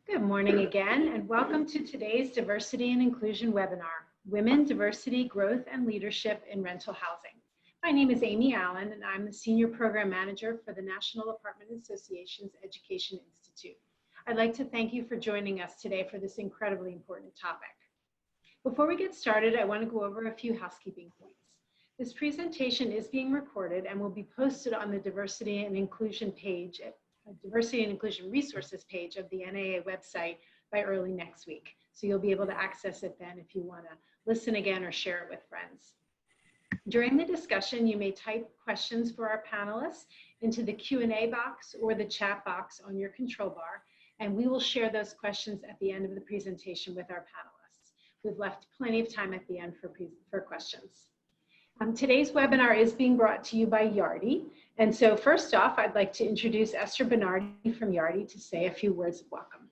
Good morning again, and welcome to today's Diversity and Inclusion webinar, Women, Diversity, Growth, and Leadership in Rental Housing. My name is Amy Allen, and I'm the Senior Program Manager for the National Apartment Association's Education Institute. I'd like to thank you for joining us today for this incredibly important topic. Before we get started, I want to go over a few housekeeping points. This presentation is being recorded and will be posted on the Diversity and Inclusion page Diversity and Inclusion Resources page of the NAA website by early next week. So you'll be able to access it then if you want to listen again or share it with friends. During the discussion, you may type questions for our panelists into the Q&A box or the chat box on your control bar, and we will share those questions at the end of the presentation with our panelists. We've left plenty of time at the end for questions. Today's webinar is being brought to you by Yardi. And so first off, I'd like to introduce Esther Bernardi from Yardi to say a few words of welcome.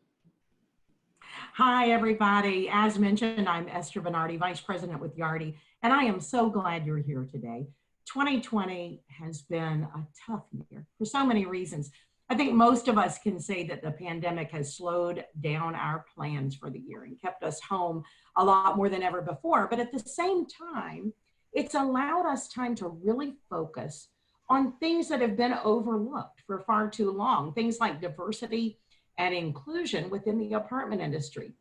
Hi, everybody. As mentioned, I'm Esther Bernardi, Vice President with Yardi, and I am so glad you're here today. 2020 has been a tough year for so many reasons. I think most of us can say that the pandemic has slowed down our plans for the year and kept us home a lot more than ever before. But at the same time, it's allowed us time to really focus on things that have been overlooked for far too long, things like diversity and inclusion within the apartment industry.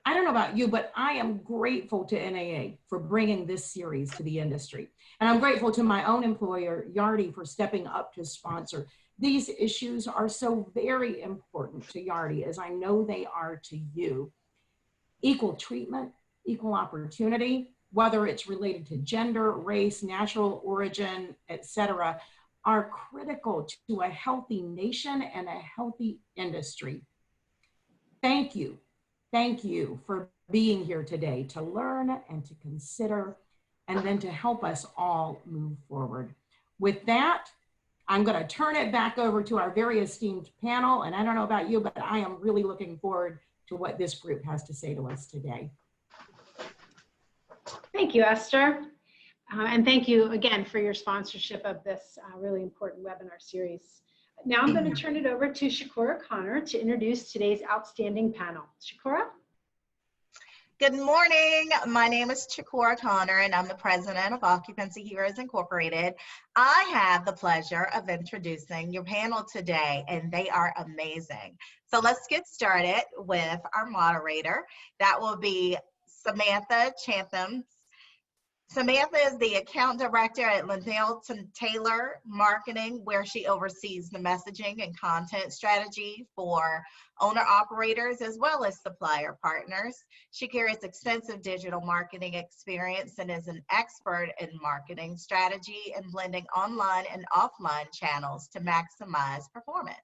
I don't know about you, but I am grateful to NAA for bringing this series to the industry. And I'm grateful to my own employer, Yardi, for stepping up to sponsor. These issues are so very important to Yardi, as I know they are to you. Equal treatment, equal opportunity, whether it's related to gender, race, national origin, etc., are critical to a healthy nation and a healthy industry. Thank you for being here today to learn and to consider, and then to help us all move forward. With that, I'm going to turn it back over to our very esteemed panel, and I don't know about you, but I am really looking forward to what this group has to say to us today. Thank you, Esther. And thank you again for your sponsorship of this really important webinar series. Now I'm going to turn it over to Shakura Connor to introduce today's outstanding panel. Shakura? Good morning. My name is Shakura Connor, and I'm the president of Occupancy Heroes Incorporated. I have the pleasure of introducing your panel today, and they are amazing. So let's get started with our moderator. That will be Samantha Chatham. Samantha is the account director at Liddell Taylor Marketing, where she oversees the messaging and content strategy for owner-operators as well as supplier partners. She carries extensive digital marketing experience and is an expert in marketing strategy and blending online and offline channels to maximize performance.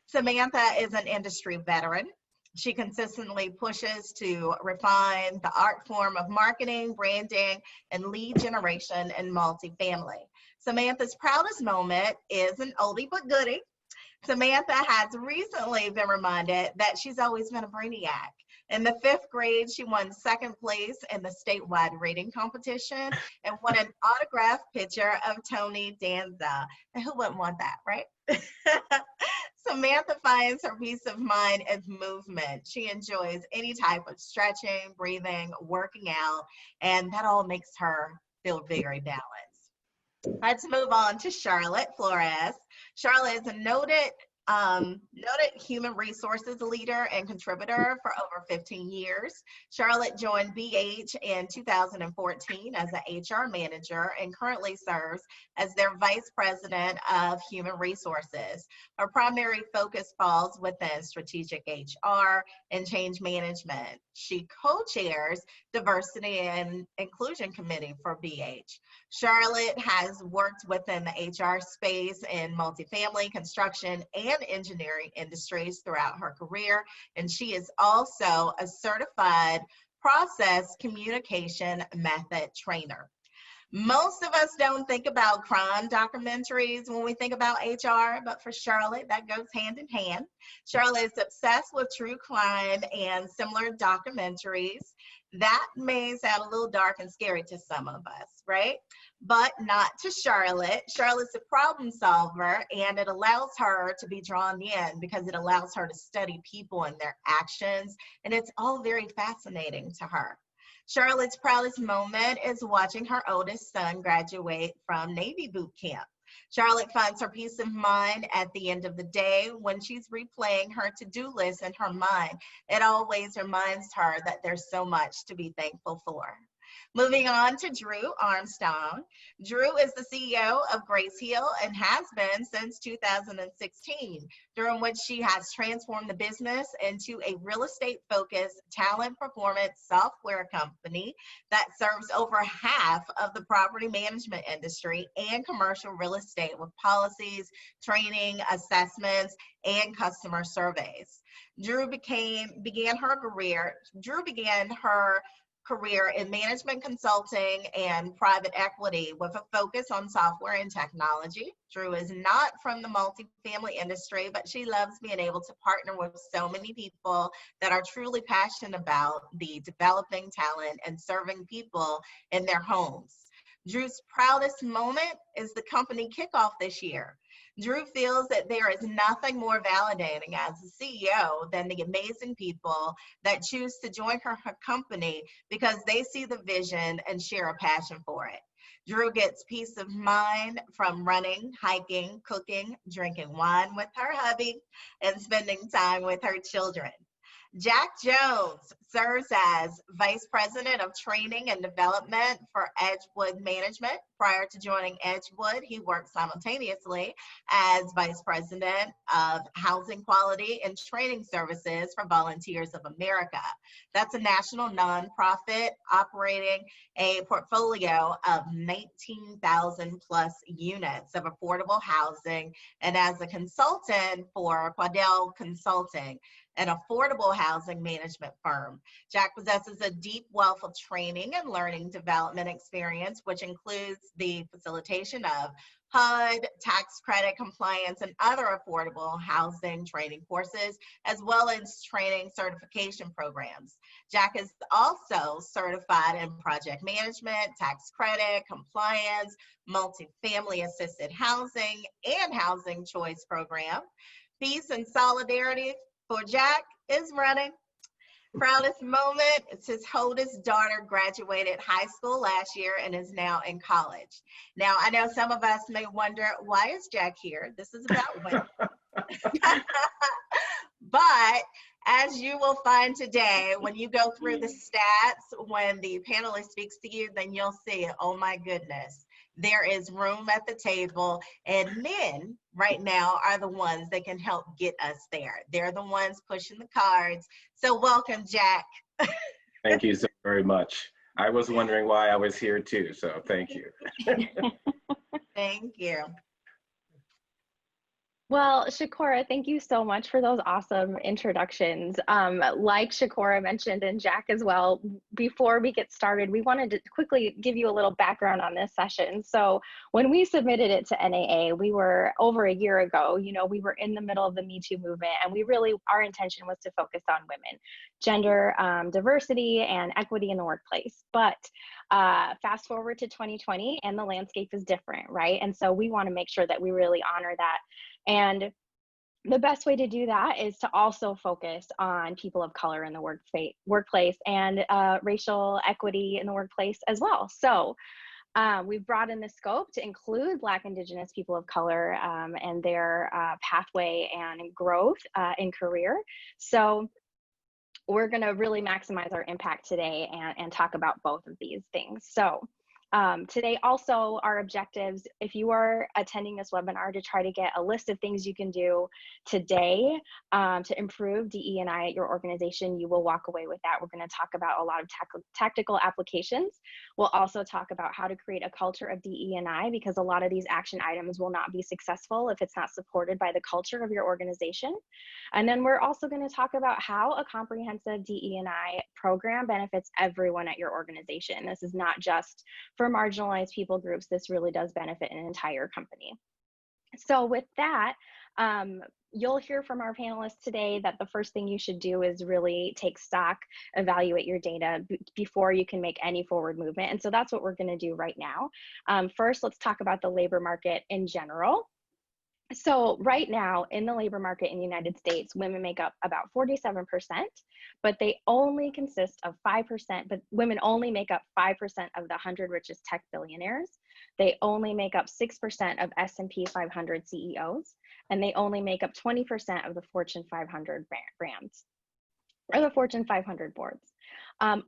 Samantha is an industry veteran. She consistently pushes to refine the art form of marketing, branding, and lead generation in multifamily. Samantha's proudest moment is an oldie but goodie. Samantha has recently been reminded that she's always been a brainiac. In the 5th grade, she won 2nd place in the statewide reading competition and won an autographed picture of Tony Danza. And who wouldn't want that, right? Samantha finds her peace of mind in movement. She enjoys any type of stretching, breathing, working out, and that all makes her feel very balanced. Let's move on to Charlotte Flores. Charlotte is a noted human resources leader and contributor for over 15 years. Charlotte joined BH in 2014 as an HR manager and currently serves as their vice president of human resources. Her primary focus falls within strategic HR and change management. She co-chairs Diversity and Inclusion Committee for BH. Charlotte has worked within the HR space in multifamily, construction, and engineering industries throughout her career, and she is also a certified process communication method trainer. Most of us don't think about crime documentaries when we think about HR, but for Charlotte, that goes hand in hand. Charlotte is obsessed with true crime and similar documentaries. That may sound a little dark and scary to some of us, right? But not to Charlotte. Charlotte's a problem solver, and it allows her to be drawn in because it allows her to study people and their actions, and it's all very fascinating to her. Charlotte's proudest moment is watching her oldest son graduate from Navy boot camp. Charlotte finds her peace of mind at the end of the day when she's replaying her to-do list in her mind. It always reminds her that there's so much to be thankful for. Moving on to Drew Armstrong. Drew is the CEO of Grace Hill and has been since 2016, during which she has transformed the business into a real estate focused talent performance software company that serves over half of the property management industry and commercial real estate with policies, training, assessments, and customer surveys. Drew began her career in management consulting and private equity with a focus on software and technology. Drew is not from the multifamily industry, but she loves being able to partner with so many people that are truly passionate about the developing talent and serving people in their homes. Drew's proudest moment is the company kickoff this year. Drew feels that there is nothing more validating as a CEO than the amazing people that choose to join her company because they see the vision and share a passion for it. Drew gets peace of mind from running, hiking, cooking, drinking wine with her hubby, and spending time with her children. Jack Jones serves as Vice President of Training and Development for Edgewood Management. Prior to joining Edgewood, he worked simultaneously as Vice President of Housing Quality and Training Services for Volunteers of America. That's a national nonprofit operating a portfolio of 19,000 plus units of affordable housing, and as a consultant for Quadell Consulting, an affordable housing management firm. Jack possesses a deep wealth of training and learning development experience, which includes the facilitation of HUD, tax credit compliance, and other affordable housing training courses, as well as training certification programs. Jack is also certified in project management, tax credit, compliance, multifamily assisted housing, and housing choice program. Peace and solidarity for Jack is running. Proudest moment is his oldest daughter graduated high school last year and is now in college. Now, I know some of us may wonder, why is Jack here? This is about women. But as you will find today, when you go through the stats, when the panelist speaks to you, then you'll see, oh my goodness, there is room at the table, and men right now are the ones that can help get us there. They're the ones pushing the cards. So welcome, Jack. Thank you so very much. I was wondering why I was here too, so thank you. Thank you. Well, Shakora, thank you so much for those awesome introductions. Like Shakora mentioned, and Jack as well, before we get started, we wanted to quickly give you a little background on this session. So when we submitted it to NAA, we were over a year ago, we were in the middle of the Me Too movement, and our intention was to focus on women, gender diversity, and equity in the workplace. But fast forward to 2020, and the landscape is different, right? And so we want to make sure that we really honor that. And the best way to do that is to also focus on people of color in the workplace and racial equity in the workplace as well. So we've broadened the scope to include Black, Indigenous people of color and their pathway and growth in career. So we're going to really maximize our impact today and talk about both of these things. So today also our objectives, if you are attending this webinar, to try to get a list of things you can do today to improve DE&I at your organization. You will walk away with that. We're going to talk about a lot of tactical applications. We'll also talk about how to create a culture of DE&I, because a lot of these action items will not be successful if it's not supported by the culture of your organization. And then we're also going to talk about how a comprehensive DE&I program benefits everyone at your organization. This is not just for marginalized people groups, this really does benefit an entire company. So with that, you'll hear from our panelists today that the first thing you should do is really take stock, evaluate your data before you can make any forward movement. And so that's what we're going to do right now. First, let's talk about the labor market in general. So right now in the labor market in the United States, women make up about 47%, but they only consist of 5%, but women only make up 5% of the 100 richest tech billionaires. They only make up 6% of S&P 500 CEOs, and they only make up 20% of the Fortune 500 brands, or the Fortune 500 boards.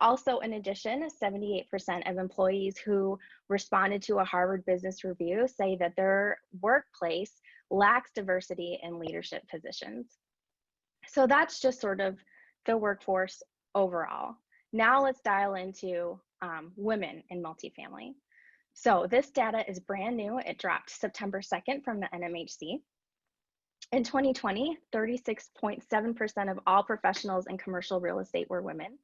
Also, in addition, 78% of employees who responded to a Harvard Business Review say that their workplace lacks diversity in leadership positions. So that's just sort of the workforce overall. Now let's dial into women in multifamily. So this data is brand new. It dropped September 2nd from the NMHC. In 2020, 36.7% of all professionals in commercial real estate were women.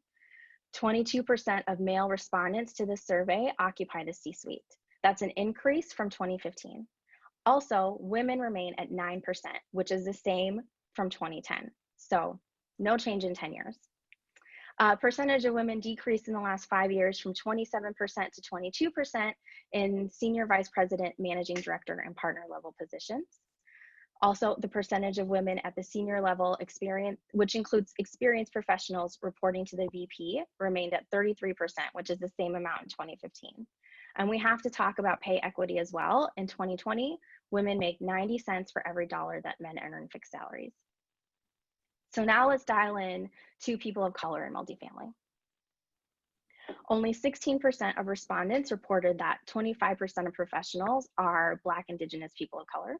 22% of male respondents to this survey occupied a C-suite. That's an increase from 2015. Also, women remain at 9%, which is the same from 2010. So no change in 10 years. Percentage of women decreased in the last 5 years from 27% to 22% in senior vice president, managing director, and partner level positions. Also, the percentage of women at the senior level which includes experienced professionals reporting to the VP, remained at 33%, which is the same amount in 2015. And we have to talk about pay equity as well. In 2020, women make 90 cents for every dollar that men earn in fixed salaries. So now let's dial in to people of color in multifamily. Only 16% of respondents reported that 25% of professionals are Black, Indigenous people of color.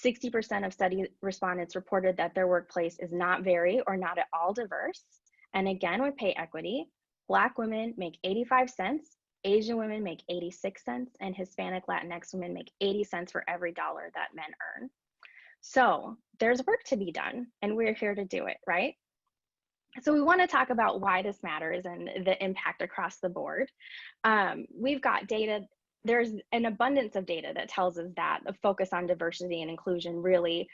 60% of study respondents reported that their workplace is not very or not at all diverse. And again, with pay equity, Black women make 85 cents, Asian women make 86 cents, and Hispanic Latinx women make 80 cents for every dollar that men earn. So there's work to be done, and we're here to do it, right? So we want to talk about why this matters and the impact across the board. We've got data. There's an abundance of data that tells us that the focus on diversity and inclusion really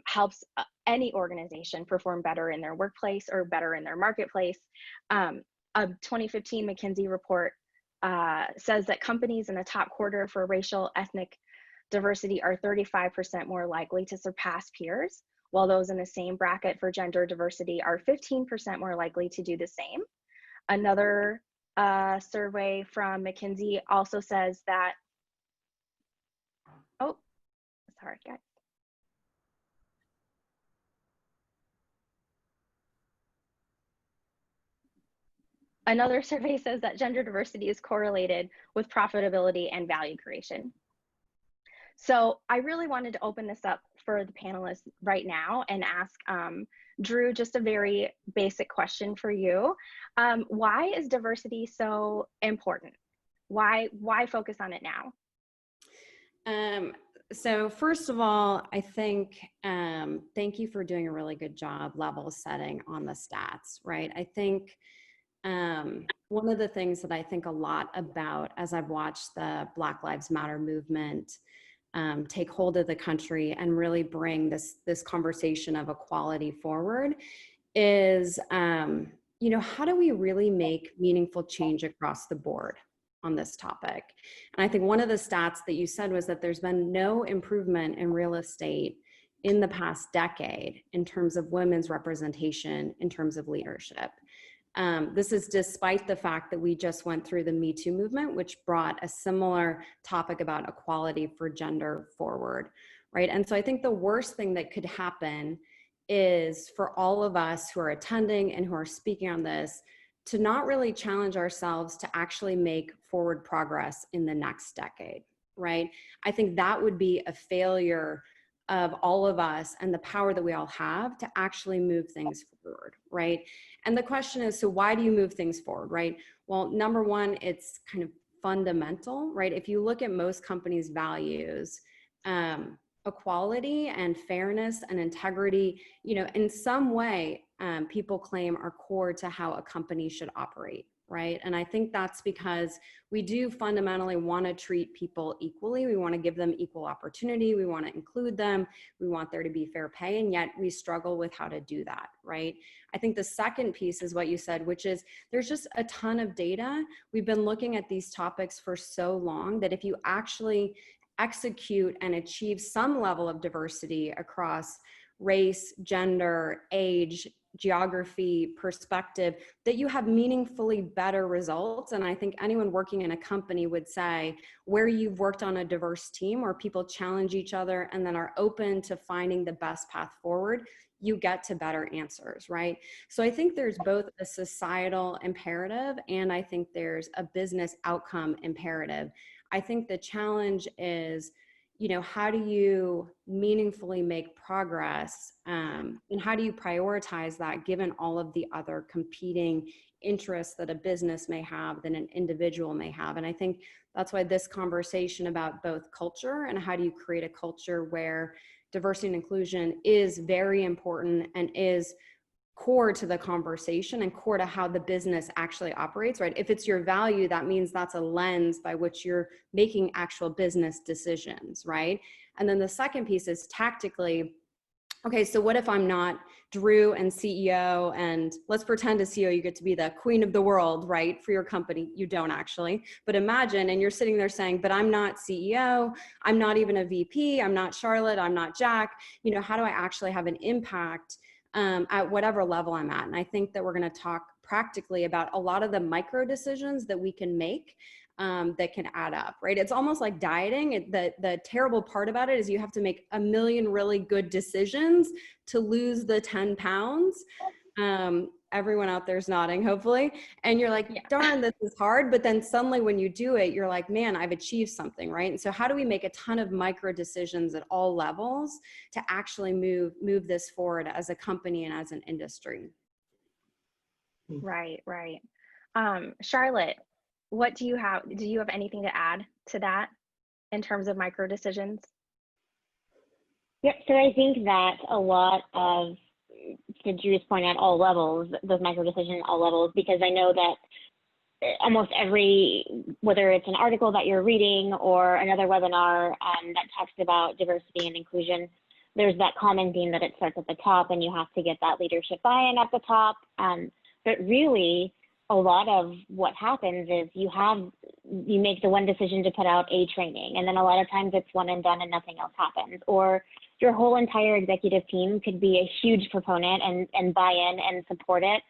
helps any organization perform better in their workplace or better in their marketplace. A 2015 McKinsey report says that companies in the top quarter for racial ethnic diversity are 35% more likely to surpass peers, while those in the same bracket for gender diversity are 15% more likely to do the same. Another survey from McKinsey also says that, oh, sorry guys. Another survey says that gender diversity is correlated with profitability and value creation. So I really wanted to open this up for the panelists right now and ask Drew just a very basic question for you. Why is diversity so important? Why focus on it now? So first of all, I think, thank you for doing a really good job level setting on the stats, right? I think one of the things that I think a lot about as I've watched the Black Lives Matter movement take hold of the country and really bring this conversation of equality forward is, you know, how do we really make meaningful change across the board on this topic? And I think one of the stats that you said was that there's been no improvement in real estate in the past decade in terms of women's representation, in terms of leadership. This is despite the fact that we just went through the Me Too movement, which brought a similar topic about equality for gender forward, right? And so I think the worst thing that could happen is for all of us who are attending and who are speaking on this to not really challenge ourselves to actually make forward progress in the next decade, right? I think that would be a failure of all of us and the power that we all have to actually move things forward, right? And the question is, so why do you move things forward, right? Well, number one, it's kind of fundamental, right? If you look at most companies' values, equality and fairness and integrity, you know, in some way, people claim are core to how a company should operate, right? And I think that's because we do fundamentally want to treat people equally. We want to give them equal opportunity. We want to include them. We want there to be fair pay, and yet we struggle with how to do that, right? I think the second piece is what you said, which is there's just a ton of data. We've been looking at these topics for so long that if you actually execute and achieve some level of diversity across race, gender, age, geography, perspective, that you have meaningfully better results. And I think anyone working in a company would say where you've worked on a diverse team where people challenge each other and then are open to finding the best path forward, you get to better answers, right? So I think there's both a societal imperative and I think there's a business outcome imperative. I think the challenge is, you know, how do you meaningfully make progress and how do you prioritize that given all of the other competing interests that a business may have, that an individual may have? And I think that's why this conversation about both culture and how do you create a culture where diversity and inclusion is very important and is core to the conversation and core to how the business actually operates, right? If it's your value, that means that's a lens by which you're making actual business decisions, right? And then the second piece is tactically, okay, so what if I'm not Drew and CEO, and let's pretend as CEO you get to be the queen of the world, right? For your company. You don't actually, but imagine, and you're sitting there saying, but I'm not CEO, I'm not even a VP, I'm not Charlotte, I'm not Jack. You know, how do I actually have an impact at whatever level I'm at? And I think that we're going to talk practically about a lot of the micro decisions that we can make that can add up, right? It's almost like dieting. The terrible part about it is you have to make a million really good decisions to lose the 10 pounds. Everyone out there's nodding, hopefully. And you're like, darn, this is hard. But then suddenly when you do it, you're like, man, I've achieved something, right? And so how do we make a ton of micro decisions at all levels to actually move this forward as a company and as an industry? Right. Charlotte, what do you have anything to add to that in terms of micro decisions? Yep, so I think that a lot of, to Drew's point, at all levels, those micro decisions at all levels, because I know that almost every, whether it's an article that you're reading or another webinar that talks about diversity and inclusion, there's that common theme that it starts at the top and you have to get that leadership buy-in at the top. But really, a lot of what happens is you make the one decision to put out a training, and then a lot of times it's one and done and nothing else happens. Or your whole entire executive team could be a huge proponent and buy in and support it,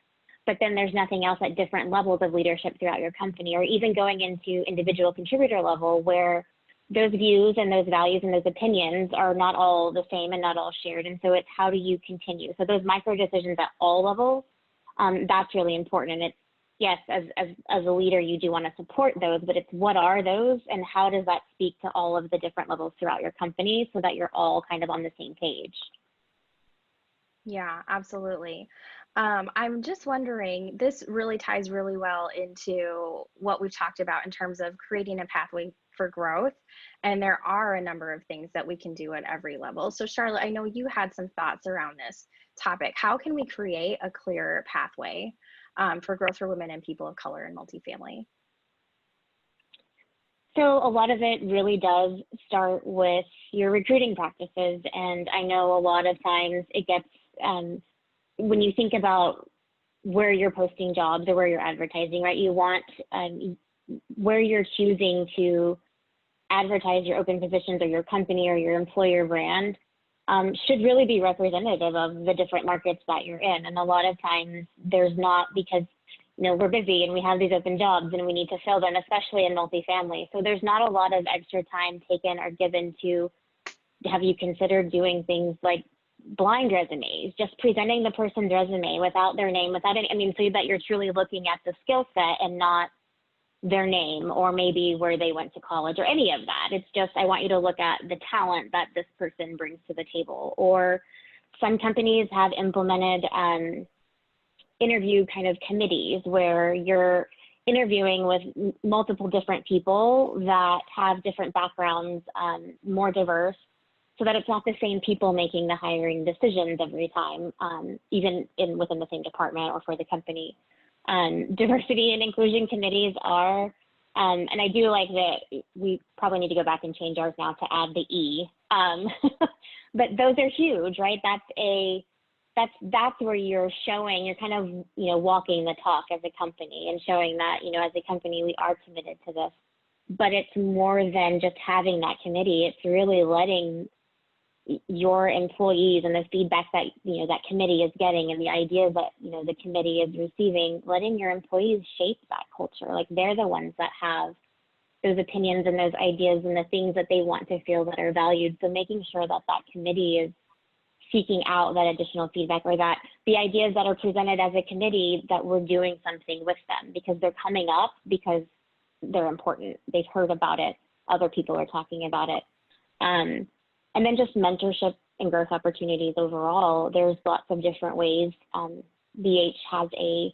but then there's nothing else at different levels of leadership throughout your company, or even going into individual contributor level where those views and those values and those opinions are not all the same and not all shared. And so it's how do you continue? So those micro decisions at all levels, that's really important. And it's, yes, as a leader, you do want to support those, but it's what are those and how does that speak to all of the different levels throughout your company so that you're all kind of on the same page? Yeah, absolutely. I'm just wondering, this really ties really well into what we've talked about in terms of creating a pathway for growth. And there are a number of things that we can do at every level. So Charlotte, I know you had some thoughts around this topic. How can we create a clear pathway for growth for women and people of color in multifamily? So a lot of it really does start with your recruiting practices. And I know a lot of times it gets, when you think about where you're posting jobs or where you're advertising, right? You want where you're choosing to advertise your open positions or your company or your employer brand should really be representative of the different markets that you're in. And a lot of times there's not, because we're busy and we have these open jobs and we need to fill them, especially in multifamily. So there's not a lot of extra time taken or given to, have you considered doing things like blind resumes, just presenting the person's resume without their name, without any, so that you're truly looking at the skill set and not their name or maybe where they went to college or any of that. It's just, I want you to look at the talent that this person brings to the table. Or some companies have implemented interview kind of committees where you're interviewing with multiple different people that have different backgrounds, more diverse, so that it's not the same people making the hiring decisions every time, even within the same department or for the company. Diversity and inclusion committees are, and I do like that we probably need to go back and change ours now to add the E. But those are huge, right? That's where you're showing, you're kind of, walking the talk as a company and showing that, as a company, we are committed to this. But it's more than just having that committee. It's really letting your employees and the feedback that, that committee is getting and the ideas that, the committee is receiving, letting your employees shape that culture. Like, they're the ones that have those opinions and those ideas and the things that they want to feel that are valued. So making sure that that committee is seeking out that additional feedback, or that the ideas that are presented as a committee, that we're doing something with them because they're coming up, because they're important. They've heard about it. Other people are talking about it. And then just mentorship and growth opportunities overall. There's lots of different ways. BH has a,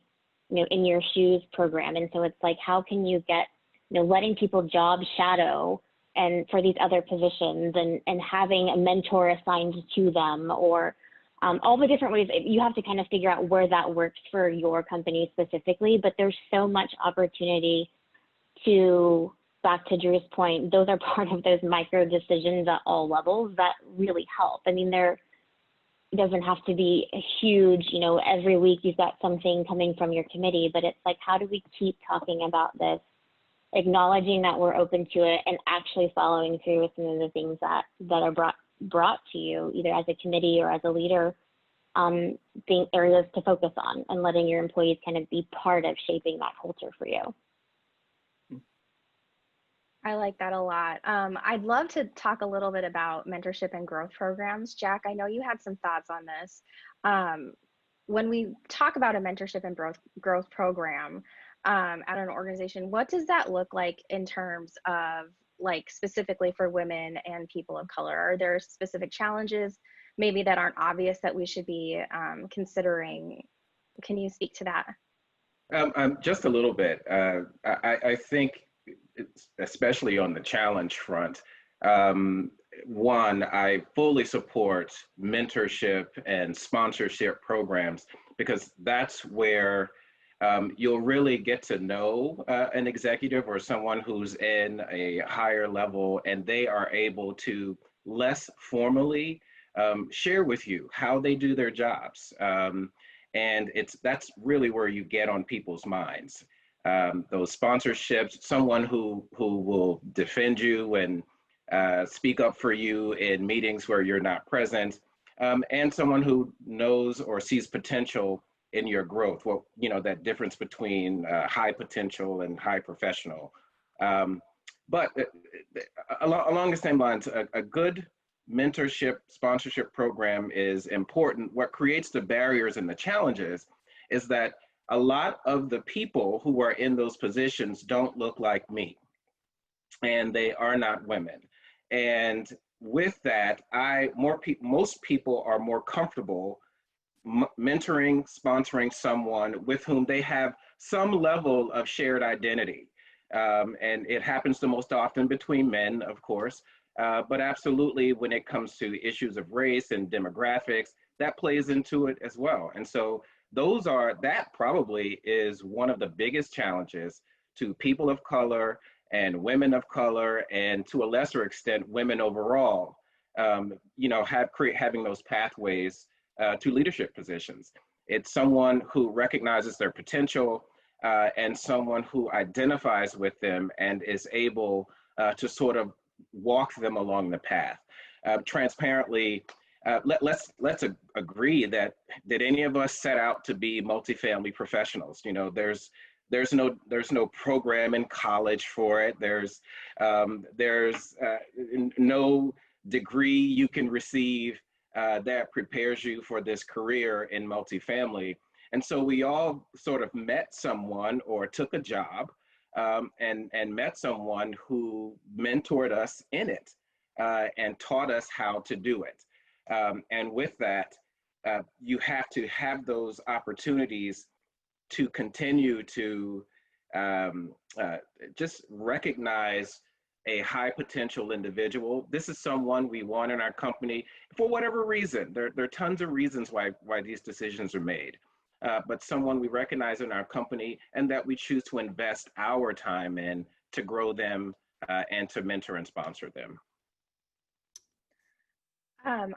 In Your Shoes program. And so it's like, how can you get, letting people job shadow and for these other positions, and having a mentor assigned to them, or all the different ways. You have to kind of figure out where that works for your company specifically, but there's so much opportunity to, back to Drew's point, those are part of those micro decisions at all levels that really help. I mean, it doesn't have to be a huge, every week you've got something coming from your committee, but it's like, how do we keep talking about this, acknowledging that we're open to it, and actually following through with some of the things that are brought to you, either as a committee or as a leader, being areas to focus on, and letting your employees kind of be part of shaping that culture for you. I like that a lot. I'd love to talk a little bit about mentorship and growth programs. Jack, I know you had some thoughts on this. When we talk about a mentorship and growth program at an organization, what does that look like in terms of, like, specifically for women and people of color? Are there specific challenges maybe that aren't obvious that we should be considering? Can you speak to that? Just a little bit. I think, especially on the challenge front, one, I fully support mentorship and sponsorship programs, because that's where you'll really get to know an executive or someone who's in a higher level, and they are able to less formally share with you how they do their jobs. And that's really where you get on people's minds. Those sponsorships, someone who will defend you and speak up for you in meetings where you're not present, and someone who knows or sees potential in your growth. Well, that difference between high potential and high professional. But along the same lines, a good mentorship, sponsorship program is important. What creates the barriers and the challenges is that a lot of the people who are in those positions don't look like me, and they are not women. And with that, most people are more comfortable mentoring, sponsoring someone with whom they have some level of shared identity. And it happens the most often between men, of course, but absolutely when it comes to issues of race and demographics, that plays into it as well. And so that probably is one of the biggest challenges to people of color and women of color, and to a lesser extent, women overall, having those pathways to leadership positions. It's someone who recognizes their potential and someone who identifies with them and is able to sort of walk them along the path. Transparently, let's agree that any of us set out to be multifamily professionals. There's no program in college for it. There's no degree you can receive that prepares you for this career in multifamily. And so we all sort of met someone or took a job and met someone who mentored us in it and taught us how to do it. And with that, you have to have those opportunities to continue to just recognize a high potential individual. This is someone we want in our company for whatever reason. There are tons of reasons why these decisions are made. but someone we recognize in our company and that we choose to invest our time in to grow them and to mentor and sponsor them.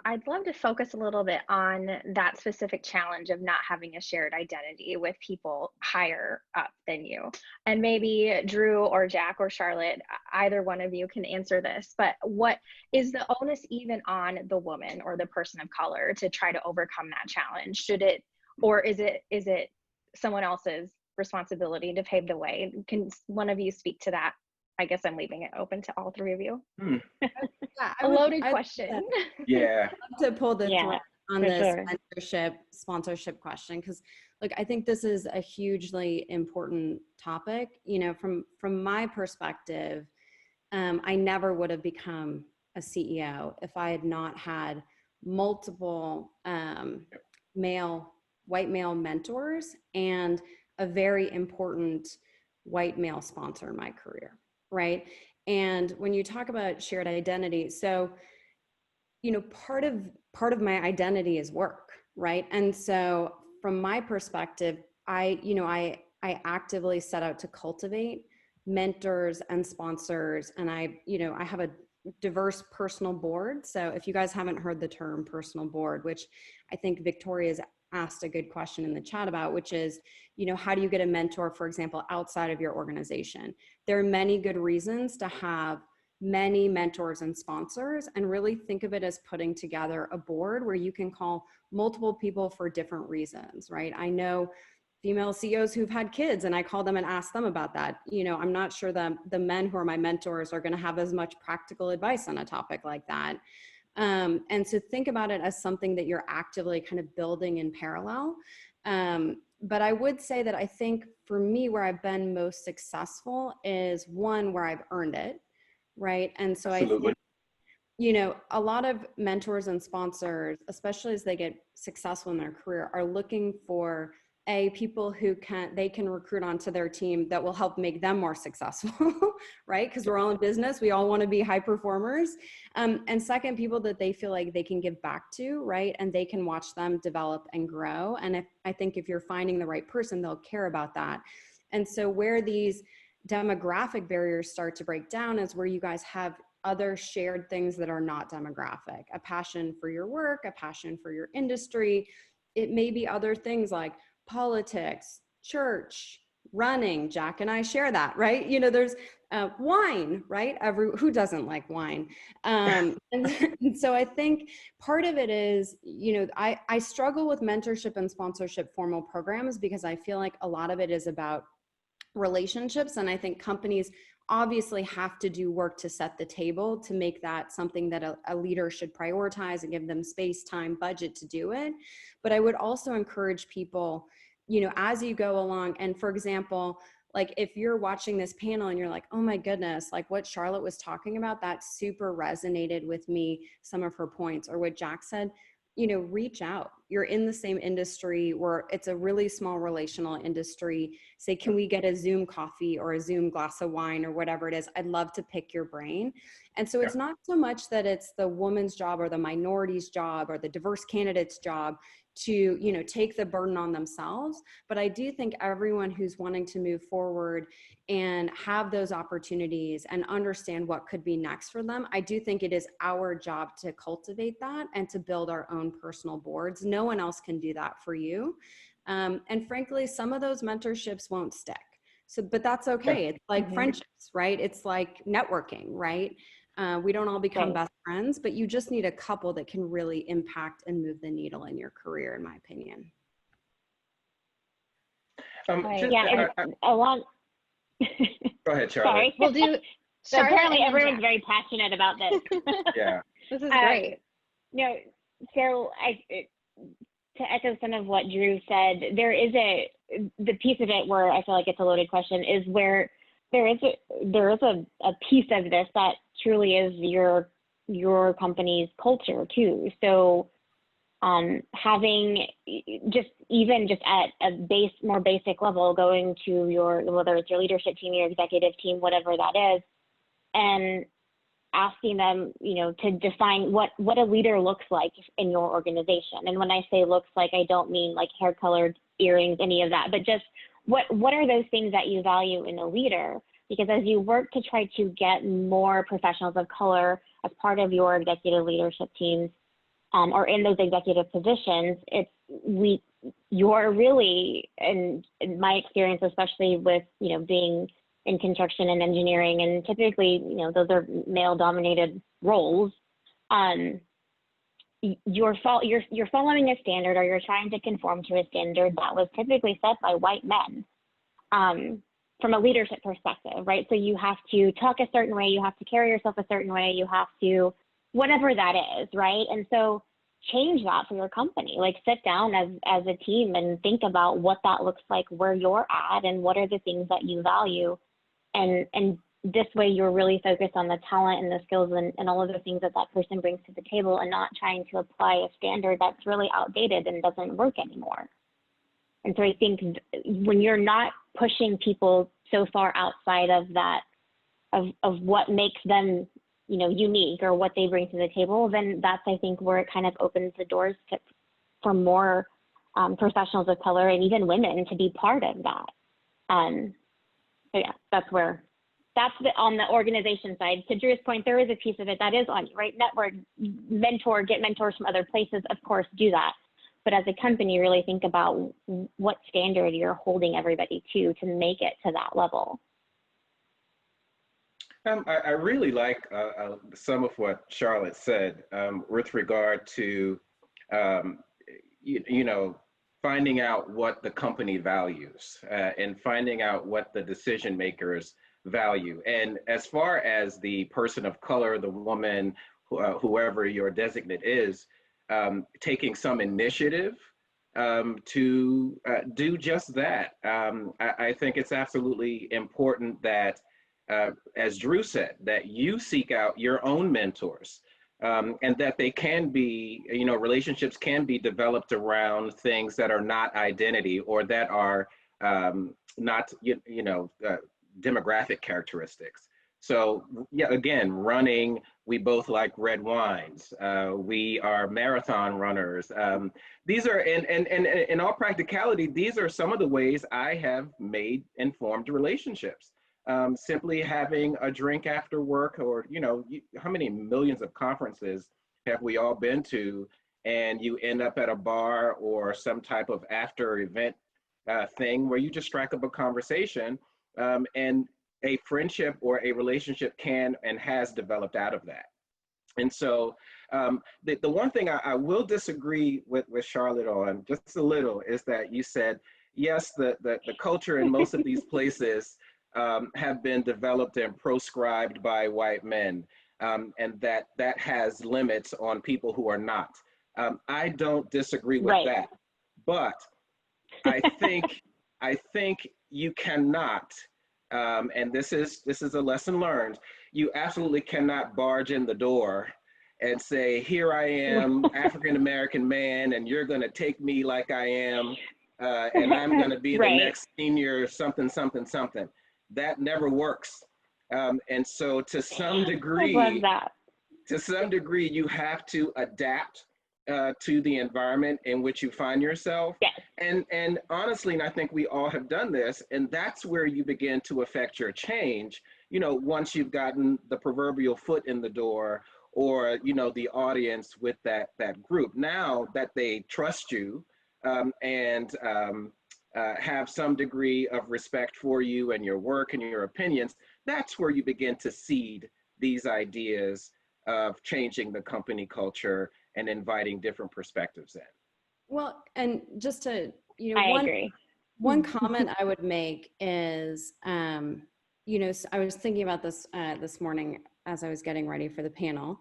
I'd love to focus a little bit on that specific challenge of not having a shared identity with people higher up than you. And maybe Drew or Jack or Charlotte, either one of you can answer this, but what is the onus even on the woman or the person of color to try to overcome that challenge? Should it, or is it someone else's responsibility to pave the way? Can one of you speak to that? I guess I'm leaving it open to all three of you. Yeah, A loaded question. Yeah. To pull the Yeah, thread on for this sure. mentorship sponsorship question, because look, I think this is a hugely important topic. You know, from my perspective, I never would have become a CEO if I had not had multiple white male mentors and a very important white male sponsor in my career, right? And when you talk about shared identity, so, you know, part of my identity is work, right? And so from my perspective, I actively set out to cultivate mentors and sponsors. And I have a diverse personal board. So if you guys haven't heard the term personal board, which I think Victoria's asked a good question in the chat about, which is, you know, how do you get a mentor, for example, outside of your organization? There are many good reasons to have many mentors and sponsors, and really think of it as putting together a board where you can call multiple people for different reasons, right? I know female CEOs who've had kids, and I call them and ask them about that. You know, I'm not sure that the men who are my mentors are going to have as much practical advice on a topic like that. And so think about it as something that you're actively kind of building in parallel. But I would say that I think for me, where I've been most successful is one where I've earned it, right? And so Absolutely. I think, you know, a lot of mentors and sponsors, especially as they get successful in their career, are looking for people who they can recruit onto their team that will help make them more successful, right? Because we're all in business, we all want to be high performers. And second, people that they feel like they can give back to, right? And they can watch them develop and grow. And I think if you're finding the right person, they'll care about that. And so where these demographic barriers start to break down is where you guys have other shared things that are not demographic, a passion for your work, a passion for your industry. It may be other things like politics, church, running. Jack and I share that, right? You know, there's wine, right? Who doesn't like wine? And so I think part of it is, you know, I struggle with mentorship and sponsorship formal programs because I feel like a lot of it is about relationships. And I think companies obviously have to do work to set the table to make that something that a leader should prioritize and give them space, time, budget to do it. But I would also encourage people, you know, as you go along, and for example, like if you're watching this panel and you're like, oh my goodness, like what Charlotte was talking about, that super resonated with me, some of her points, or what Jack said, you know, reach out. You're in the same industry where it's a really small relational industry. Say, can we get a Zoom coffee or a Zoom glass of wine or whatever it is? I'd love to pick your brain. And so it's not so much that it's the woman's job or the minority's job or the diverse candidate's job to, you know, take the burden on themselves. But I do think everyone who's wanting to move forward and have those opportunities and understand what could be next for them, I do think it is our job to cultivate that and to build our own personal boards. No one else can do that for you. And frankly, some of those mentorships won't stick. So, but that's okay. It's like friendships, right? It's like networking, right? We don't all become best friends, but you just need a couple that can really impact and move the needle in your career, in my opinion. Along. Go ahead, Charlotte. Sorry. We'll do. So apparently everyone's very passionate about this. Yeah. This is great. No, so to echo some of what Drew said, there is the piece of it where I feel like it's a loaded question is where there is a piece of this that truly is your company's culture too. So having just at a more basic level, going to whether it's your leadership team, your executive team, whatever that is, and asking them, you know, to define what a leader looks like in your organization. And when I say looks like, I don't mean like hair colored earrings, any of that, but just what are those things that you value in a leader? Because as you work to try to get more professionals of color as part of your executive leadership teams, or in those executive positions, you're really, in my experience, especially with, being in construction and engineering, and typically, those are male-dominated roles. You're following a standard, or you're trying to conform to a standard that was typically set by white men, from a leadership perspective, right? So you have to talk a certain way, you have to carry yourself a certain way, you have to, whatever that is, right? And so change that for your company. Like, sit down as a team and think about what that looks like, where you're at, and what are the things that you value. And this way you're really focused on the talent and the skills and all of the things that person brings to the table, and not trying to apply a standard that's really outdated and doesn't work anymore. And so I think when you're not pushing people so far outside of that, of what makes them, unique, or what they bring to the table, then that's, I think, where it kind of opens the doors for more professionals of color, and even women, to be part of that. So yeah, that's on the organization side. To Drew's point, there is a piece of it that is on you, right? Network, get mentors from other places, of course, do that. But as a company, really think about what standard you're holding everybody to make it to that level. I really like some of what Charlotte said with regard to, finding out what the company values and finding out what the decision makers value. And as far as the person of color, the woman, whoever your designate is, taking some initiative to do just that. I think it's absolutely important that, as Drew said, that you seek out your own mentors, and that they can be, relationships can be developed around things that are not identity, or that are not, demographic characteristics. So yeah, again, running, we both like red wines. We are marathon runners. These are, and in all practicality, these are some of the ways I have made informed relationships. Simply having a drink after work, or, how many millions of conferences have we all been to, and you end up at a bar or some type of after event thing where you just strike up a conversation, and a friendship or a relationship can and has developed out of that. And so the one thing I will disagree with Charlotte on just a little is that you said, yes, the culture in most of these places have been developed and proscribed by white men, and that has limits on people who are not. I don't disagree with that, but I think you cannot, and this is a lesson learned, you absolutely cannot barge in the door and say, here I am, African-American man, and you're gonna take me like I am, and I'm gonna be the next senior something, something, something. That never works. And so to some degree, I love that. To some degree, you have to adapt to the environment in which you find yourself. Yes. And honestly, and I think we all have done this, and that's where you begin to affect your change, once you've gotten the proverbial foot in the door, or, the audience with that group. Now that they trust you, and have some degree of respect for you and your work and your opinions, that's where you begin to seed these ideas of changing the company culture and inviting different perspectives in. Well, and just to, I agree. One comment I would make is, I was thinking about this this morning as I was getting ready for the panel.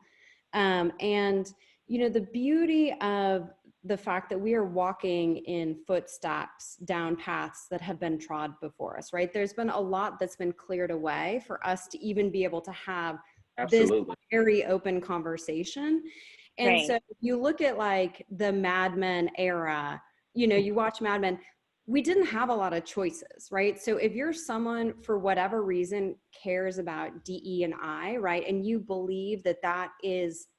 And, the beauty of the fact that we are walking in footsteps down paths that have been trod before us, right? There's been a lot that's been cleared away for us to even be able to have this very open conversation. And so if you look at like the Mad Men era, you watch Mad Men, we didn't have a lot of choices, right? So if you're someone, for whatever reason, cares about DE&I, right? And you believe that that is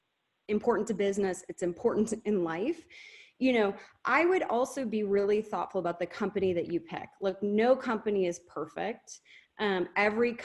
important to business, it's important in life, you know, I would also be really thoughtful about the company that you pick. Look, no company is perfect. Every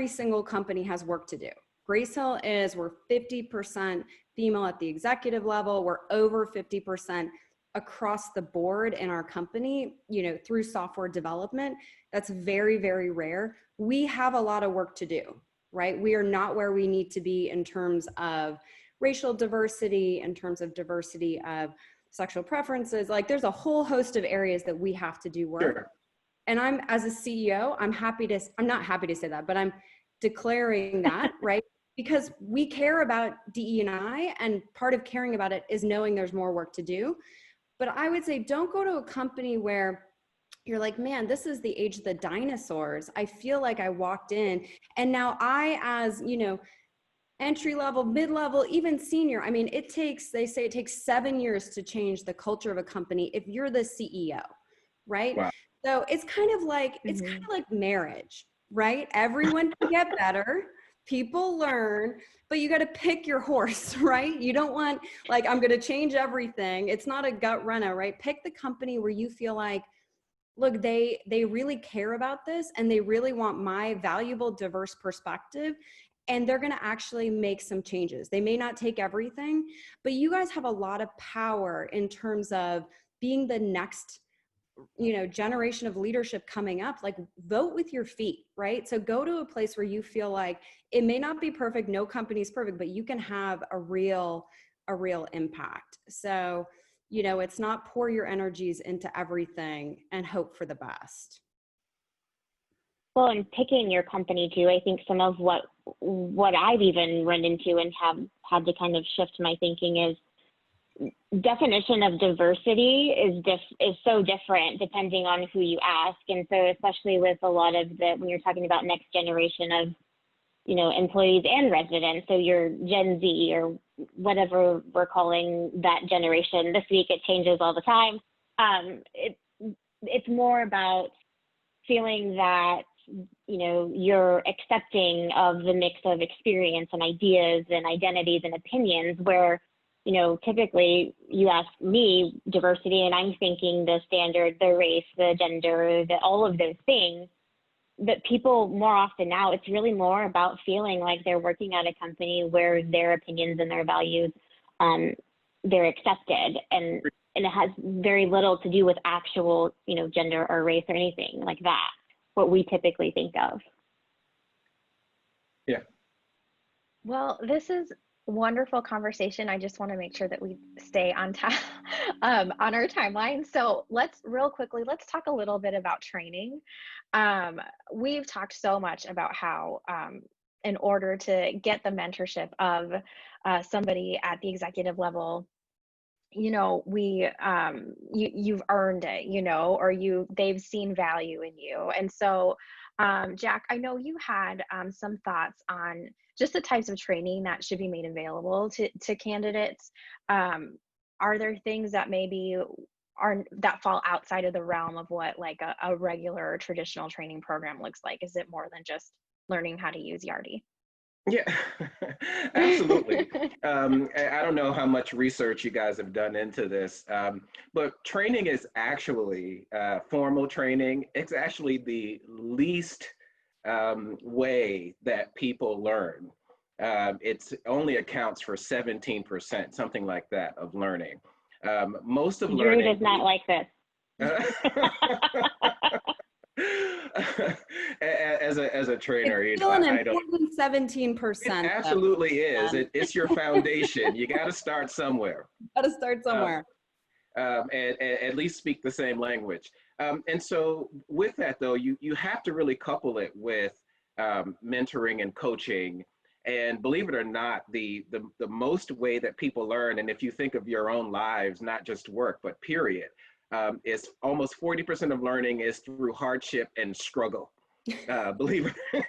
single company has work to do. Grace Hill we're 50% female at the executive level. We're over 50% across the board in our company, you know, through software development. That's very, very rare. We have a lot of work to do, right? We are not where we need to be in terms of racial diversity, in terms of diversity of sexual preferences. Like there's a whole host of areas that we have to do work. Sure. And I'm, as a CEO, I'm not happy to say that, but I'm declaring that, right? Because we care about DE&I, and part of caring about it is knowing there's more work to do. But I would say don't go to a company where you're like, man, this is the age of the dinosaurs. I feel like I walked in and now I, as, you know, entry level, mid-level, even senior, I mean, they say it takes 7 years to change the culture of a company if you're the CEO, right? Wow. So it's kind of like, it's kind of like marriage, right? Everyone can get better. People learn, but you got to pick your horse, right? You don't want like, I'm going to change everything. It's not a gut runner, right? Pick the company where you feel like, look, they really care about this and they really want my valuable, diverse perspective. And they're going to actually make some changes. They may not take everything, but you guys have a lot of power in terms of being the next, you know, generation of leadership coming up. Like vote with your feet, right? So go to a place where you feel like it may not be perfect. No company is perfect, but you can have a real impact. So, you know, it's not pour your energies into everything and hope for the best. Well, and picking your company too, I think some of what I've even run into and have had to kind of shift my thinking is definition of diversity is so different depending on who you ask. And so especially with a lot of when you're talking about next generation of, you know, employees and residents, so your Gen Z or whatever we're calling that generation. This week it changes all the time. It's more about feeling that, you know, you're accepting of the mix of experience and ideas and identities and opinions where, you know, typically you ask me diversity and I'm thinking the standard, the race, the gender, all of those things. But people more often now, it's really more about feeling like they're working at a company where their opinions and their values, they're accepted. And it has very little to do with actual, you know, gender or race or anything like that, what we typically think of. Yeah. Well, this is wonderful conversation. I just want to make sure that we stay on on our timeline. So let's talk a little bit about training. We've talked so much about how in order to get the mentorship of somebody at the executive level, you know, you've earned it, you know, or they've seen value in you. And so Jack, I know you had some thoughts on just the types of training that should be made available to candidates. Are there things that maybe that fall outside of the realm of what like a regular traditional training program looks like? Is it more than just learning how to use Yardi? Yeah, absolutely. I don't know how much research you guys have done into this, but training is actually formal training. It's actually the least way that people learn. It only accounts for 17%, something like that, of learning. Most of Drew learning does not like this. as a trainer, It's you know, still an I don't. important 17%. It absolutely is. It's your foundation. You got to start somewhere. Got to start somewhere. And at least speak the same language. And so with that, though, you have to really couple it with mentoring and coaching. And believe it or not, the most way that people learn, and if you think of your own lives, not just work, but period, is almost 40% of learning is through hardship and struggle. Believe it,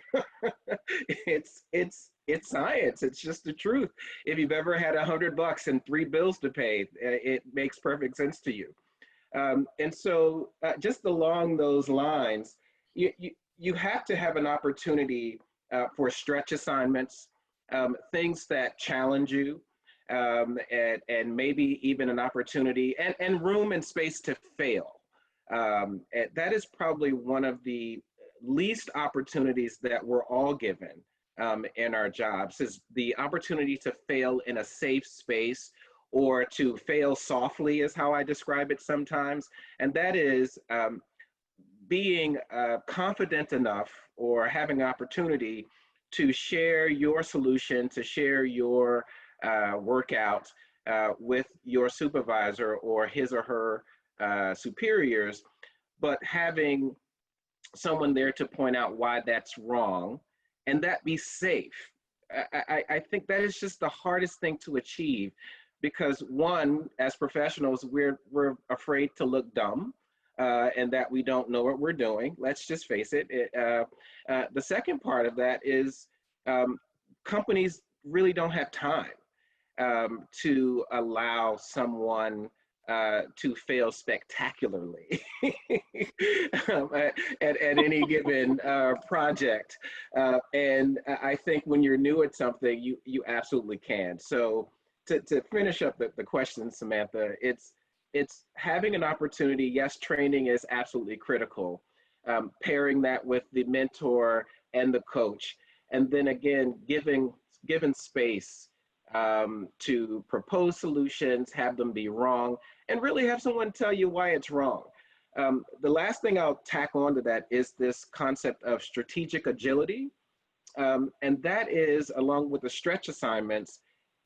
it's science. It's just the truth. If you've ever had $100 and 3 bills to pay, it makes perfect sense to you. And so just along those lines, you have to have an opportunity for stretch assignments, things that challenge you. and maybe even an opportunity and room and space to fail. And that is probably one of the least opportunities that we're all given in our jobs, is the opportunity to fail in a safe space, or to fail softly is how I describe it sometimes. And that is being confident enough or having opportunity to share your solution, to share your workout with your supervisor or his or her superiors, but having someone there to point out why that's wrong, and that be safe. I think that is just the hardest thing to achieve, because one, as professionals, we're afraid to look dumb, and that we don't know what we're doing. Let's just face it. The second part of that is companies really don't have time to allow someone to fail spectacularly at any given project. And I think when you're new at something, you absolutely can. So to finish up the question, Samantha, it's having an opportunity. Yes, training is absolutely critical. Pairing that with the mentor and the coach, and then again, given space to propose solutions, have them be wrong, and really have someone tell you why it's wrong. The last thing I'll tack on to that is this concept of strategic agility. And that is, along with the stretch assignments,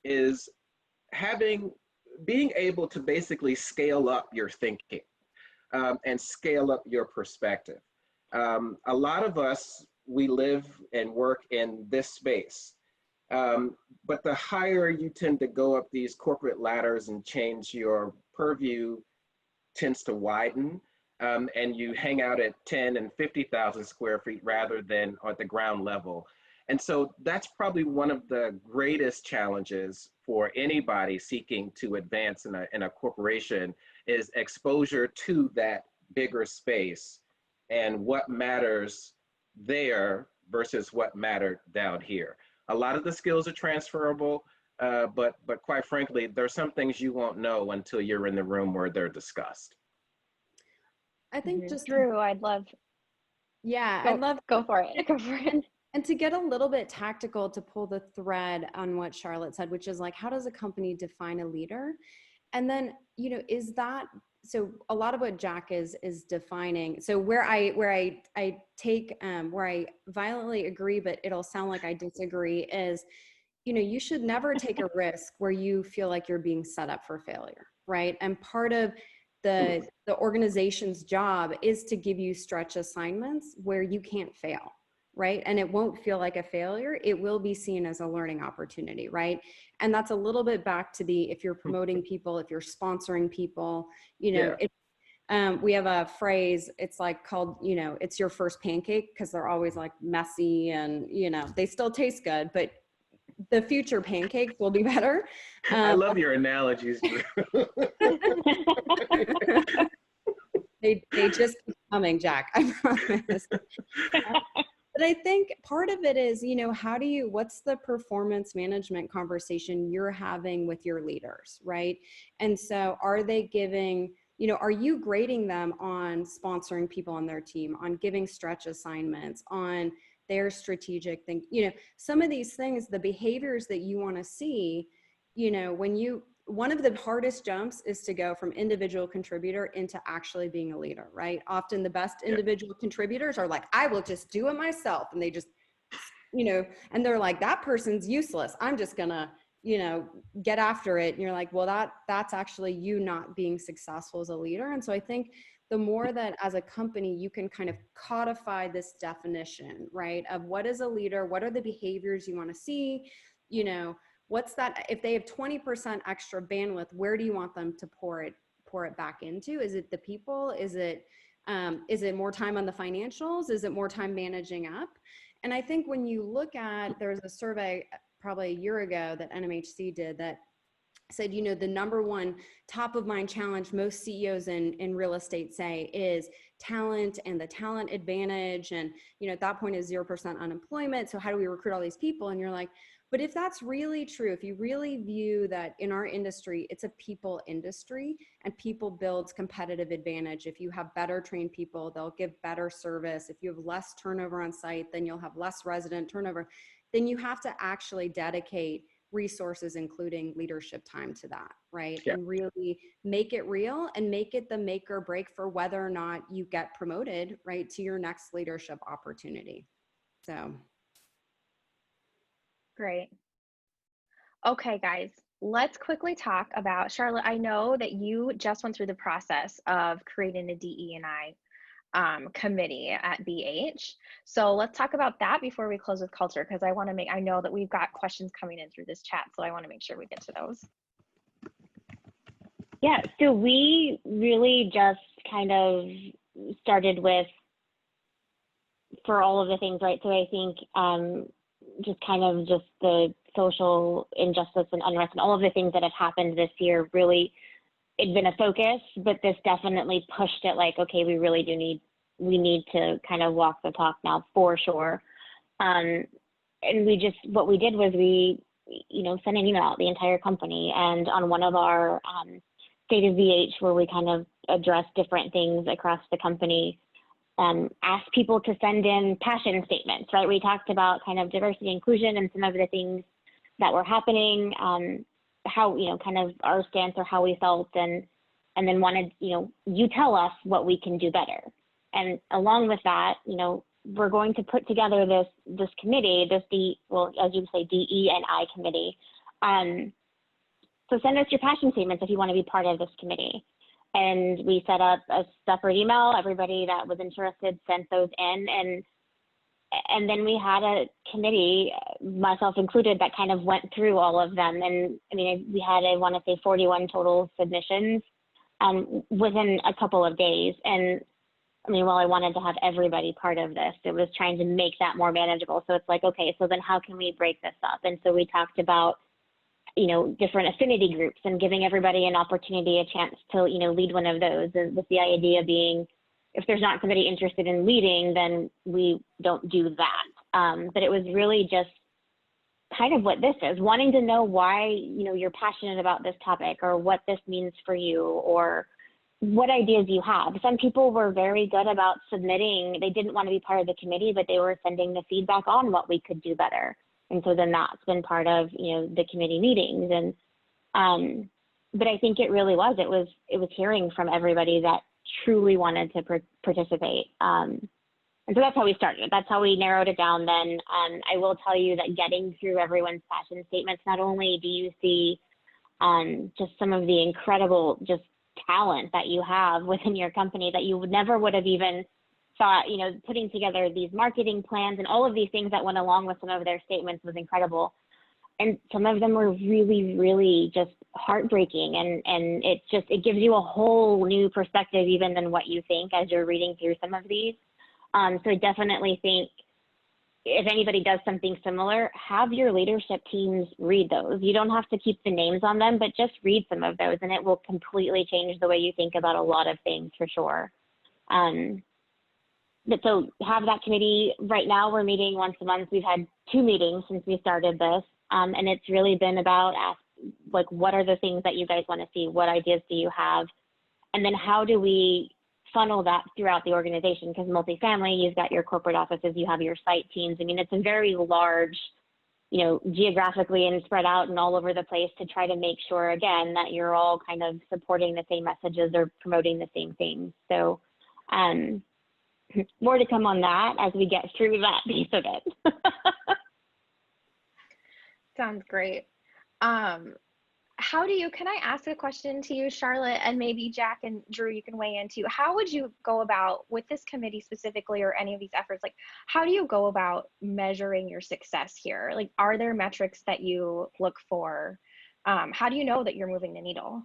is being able to basically scale up your thinking and scale up your perspective. A lot of us, we live and work in this space. But the higher you tend to go up these corporate ladders and change, your purview tends to widen, and you hang out at 10 and 50,000 square feet rather than at the ground level. And so that's probably one of the greatest challenges for anybody seeking to advance in a corporation, is exposure to that bigger space and what matters there versus what mattered down here. A lot of the skills are transferable, but quite frankly, there's some things you won't know until you're in the room where they're discussed. I think just Drew, I'd love. Yeah, Go, I'd love go for it. Go for it. And to get a little bit tactical, to pull the thread on what Charlotte said, which is like, how does a company define a leader? And then, is that, so a lot of what Jack is defining. So where I violently agree, but it'll sound like I disagree, is, you should never take a risk where you feel like you're being set up for failure, right? And part of the organization's job is to give you stretch assignments where you can't fail, right? And it won't feel like a failure. It will be seen as a learning opportunity, right? And that's a little bit back to if you're promoting people, if you're sponsoring people, we have a phrase, it's like called, it's your first pancake, because they're always like messy and, they still taste good, but the future pancakes will be better. I love your analogies. They just keep coming, Jack, I promise. But I think part of it is, what's the performance management conversation you're having with your leaders, right? And so are they giving, are you grading them on sponsoring people on their team, on giving stretch assignments, on their strategic thing? Some of these things, the behaviors that you want to see, one of the hardest jumps is to go from individual contributor into actually being a leader, right? Often the best individual contributors are like, I will just do it myself. And they just, and they're like, that person's useless. I'm just gonna, get after it. And you're like, well, that's actually you not being successful as a leader. And so I think the more that as a company, you can kind of codify this definition, right? Of what is a leader? What are the behaviors you want to see? What's that, if they have 20% extra bandwidth, where do you want them to pour it back into? Is it the people? Is it more time on the financials? Is it more time managing up? And I think when you look at, there was a survey probably a year ago that NMHC did that said, the number one top of mind challenge most CEOs in real estate say is talent and the talent advantage. And, at that point is 0% unemployment. So how do we recruit all these people? And you're like, But if that's really true, if you really view that in our industry, it's a people industry and people builds competitive advantage. If you have better trained people, they'll give better service. If you have less turnover on site, then you'll have less resident turnover. Then you have to actually dedicate resources, including leadership time to that, right? Yeah. And really make it real and make it the make or break for whether or not you get promoted, right, to your next leadership opportunity. So. Great. Okay, guys, let's quickly talk about, Charlotte, I know that you just went through the process of creating a DE&I committee at BH. So let's talk about that before we close with culture, because I know that we've got questions coming in through this chat, so I want to make sure we get to those. Yeah, so we really just kind of started with, for all of the things, right? So I think just kind of just the social injustice and unrest and all of the things that have happened this year, really, it'd been a focus, but this definitely pushed it like, okay, we need to kind of walk the talk now for sure. And what we did was we sent an email out the entire company, and on one of our State of VH, where we kind of addressed different things across the company, asked people to send in passion statements, right? We talked about kind of diversity, inclusion, and some of the things that were happening, how, kind of our stance or how we felt, and then wanted, you tell us what we can do better. And along with that, we're going to put together this committee, as you say, DE&I committee. So send us your passion statements if you want to be part of this committee. And we set up a separate email. Everybody that was interested sent those in, and then we had a committee, myself included, that kind of went through all of them. And I mean, we had, I want to say, 41 total submissions within a couple of days. And I mean, while I wanted to have everybody part of this, it was trying to make that more manageable. So it's like, okay, so then how can we break this up? And so we talked about, different affinity groups and giving everybody an opportunity, a chance to, lead one of those, and with the idea being, if there's not somebody interested in leading, then we don't do that. But it was really just kind of what this is, wanting to know why, you're passionate about this topic, or what this means for you, or what ideas you have. Some people were very good about submitting. They didn't want to be part of the committee, but they were sending the feedback on what we could do better. And so then that's been part of, the committee meetings. And, but I think it really was, it was hearing from everybody that truly wanted to participate. And so that's how we started. That's how we narrowed it down then. I will tell you that getting through everyone's passion statements, not only do you see just some of the incredible just talent that you have within your company that you never would have even thought, putting together these marketing plans and all of these things that went along with some of their statements was incredible. And some of them were really, really just heartbreaking. And it gives you a whole new perspective even than what you think as you're reading through some of these. So I definitely think if anybody does something similar, have your leadership teams read those. You don't have to keep the names on them, but just read some of those, and it will completely change the way you think about a lot of things for sure. But so have that committee. Right now we're meeting once a month. We've had 2 meetings since we started this. And it's really been about what are the things that you guys want to see? What ideas do you have? And then how do we funnel that throughout the organization? Because multifamily, you've got your corporate offices, you have your site teams. I mean, it's a very large, geographically and spread out and all over the place, to try to make sure, again, that you're all kind of supporting the same messages or promoting the same things. So more to come on that as we get through that piece of it. Sounds great. Can I ask a question to you, Charlotte, and maybe Jack and Drew, you can weigh in too. How would you go about, with this committee specifically, or any of these efforts, how do you go about measuring your success here? Are there metrics that you look for? How do you know that you're moving the needle?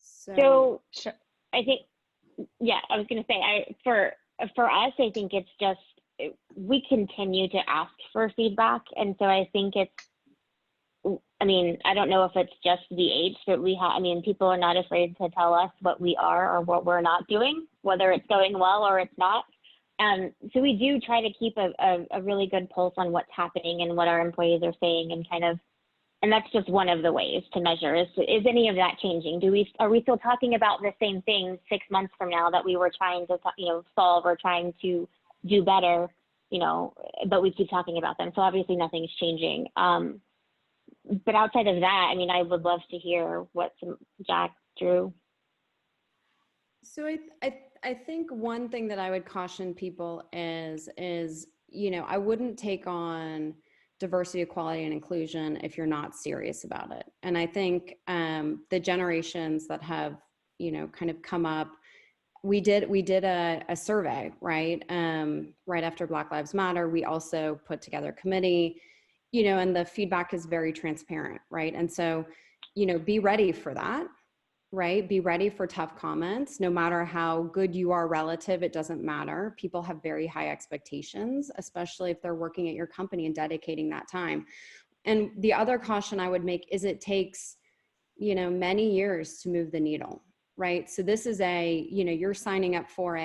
So I think, yeah, I was going to say, for us, I think it's just, we continue to ask for feedback. And so I think I don't know if it's just VH, but people are not afraid to tell us what we are or what we're not doing, whether it's going well or it's not. So we do try to keep a really good pulse on what's happening and what our employees are saying, and that's just one of the ways to measure. Is any of that changing? Are we still talking about the same things 6 months from now that we were trying to solve or trying to do better, but we keep talking about them. So obviously nothing's changing. But outside of that, I mean, I would love to hear what Jack, Drew. So I think one thing that I would caution people is, I wouldn't take on diversity, equality, and inclusion if you're not serious about it. And I think the generations that have, kind of come up, we did a survey, right? Right after Black Lives Matter, we also put together a committee, and the feedback is very transparent, right? And so, be ready for that, right? Be ready for tough comments. No matter how good you are relative, it doesn't matter. People have very high expectations, especially if they're working at your company and dedicating that time. And the other caution I would make is it takes, many years to move the needle, right? So this is you're signing up for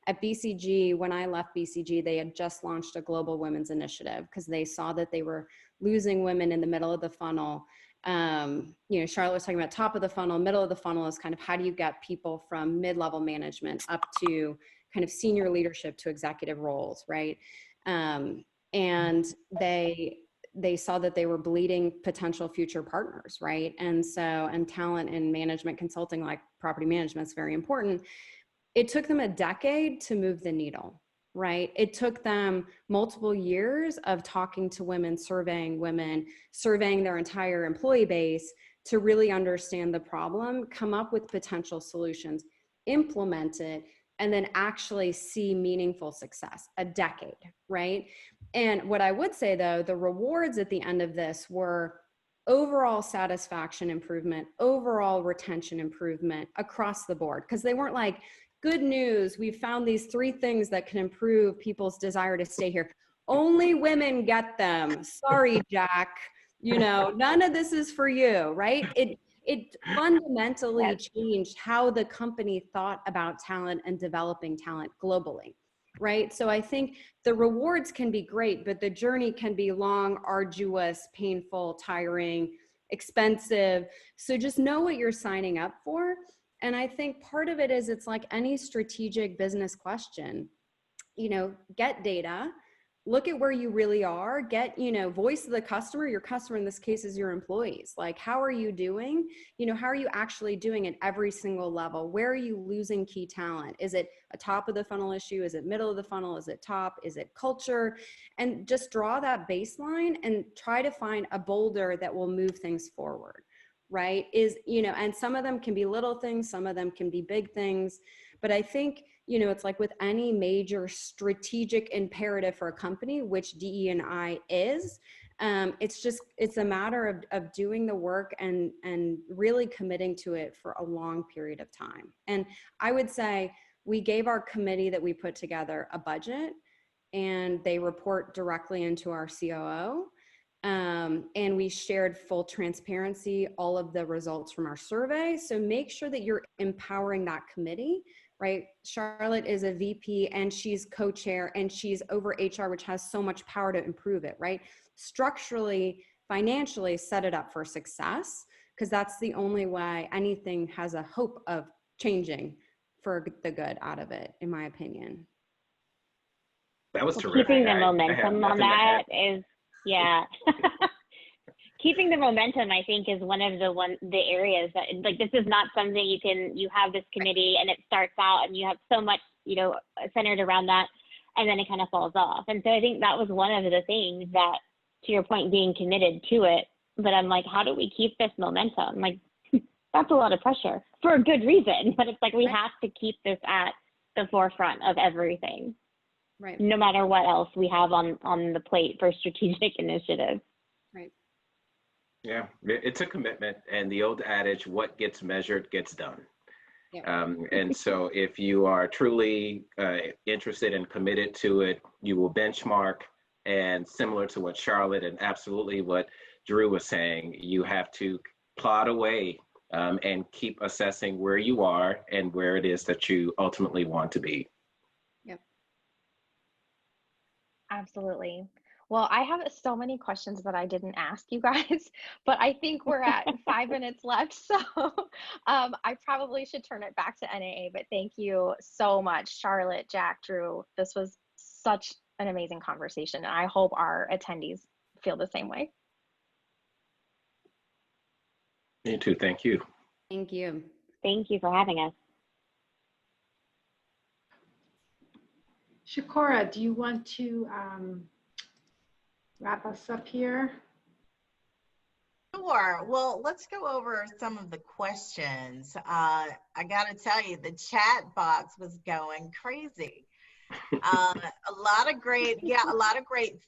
at BCG, when I left BCG, they had just launched a global women's initiative because they saw that they were losing women in the middle of the funnel. Charlotte was talking about top of the funnel. Middle of the funnel is kind of how do you get people from mid-level management up to kind of senior leadership to executive roles, right? And they saw that they were bleeding potential future partners, right? And talent and management consulting, like property management, is very important. It took them a decade to move the needle, right? It took them multiple years of talking to women, surveying their entire employee base to really understand the problem, come up with potential solutions, implement it, and then actually see meaningful success. A decade, right? And what I would say though, the rewards at the end of this were overall satisfaction improvement, overall retention improvement across the board, because they weren't like, good news, we found these 3 things that can improve people's desire to stay here. Only women get them. Sorry, Jack. None of this is for you, right? It fundamentally changed how the company thought about talent and developing talent globally, right? So I think the rewards can be great, but the journey can be long, arduous, painful, tiring, expensive. So just know what you're signing up for. And I think part of it is it's like any strategic business question, get data, look at where you really are, get, voice of the customer. Your customer in this case is your employees. Like, how are you doing? How are you actually doing at every single level? Where are you losing key talent? Is it a top of the funnel issue? Is it middle of the funnel? Is it top? Is it culture? And just draw that baseline and try to find a boulder that will move things forward. Right? And some of them can be little things, some of them can be big things. But I think, it's like with any major strategic imperative for a company, which DE&I is, it's a matter of doing the work and really committing to it for a long period of time. And I would say we gave our committee that we put together a budget, and they report directly into our COO. And we shared full transparency, all of the results from our survey. So make sure that you're empowering that committee, right? Charlotte is a VP and she's co-chair and she's over HR, which has so much power to improve it, right? Structurally, financially, set it up for success, because that's the only way anything has a hope of changing for the good out of it, in my opinion. That was terrific. Keeping the momentum on that is, yeah. Keeping the momentum, I think, is one of the areas that, like, this is not something you have this committee and it starts out and you have so much, centered around that, and then it kind of falls off. And so I think that was one of the things that, to your point, being committed to it. But I'm like, how do we keep this momentum? Like, that's a lot of pressure for a good reason, but it's like, we have to keep this at the forefront of everything. Right. No matter what else we have on the plate for strategic initiatives. Right. Yeah, it's a commitment, and the old adage, what gets measured gets done. Yeah. And so if you are truly interested and committed to it, you will benchmark, and similar to what Charlotte and absolutely what Drew was saying, you have to plod away and keep assessing where you are and where it is that you ultimately want to be. Yep. Absolutely. Well, I have so many questions that I didn't ask you guys, but I think we're at 5 minutes left. So I probably should turn it back to NAA, but thank you so much, Charlotte, Jack, Drew. This was such an amazing conversation. And I hope our attendees feel the same way. Me too. Thank you. Thank you. Thank you for having us. Shakora, do you want to wrap us up here? Sure. Well, let's go over some of the questions. I got to tell you, the chat box was going crazy. A lot of great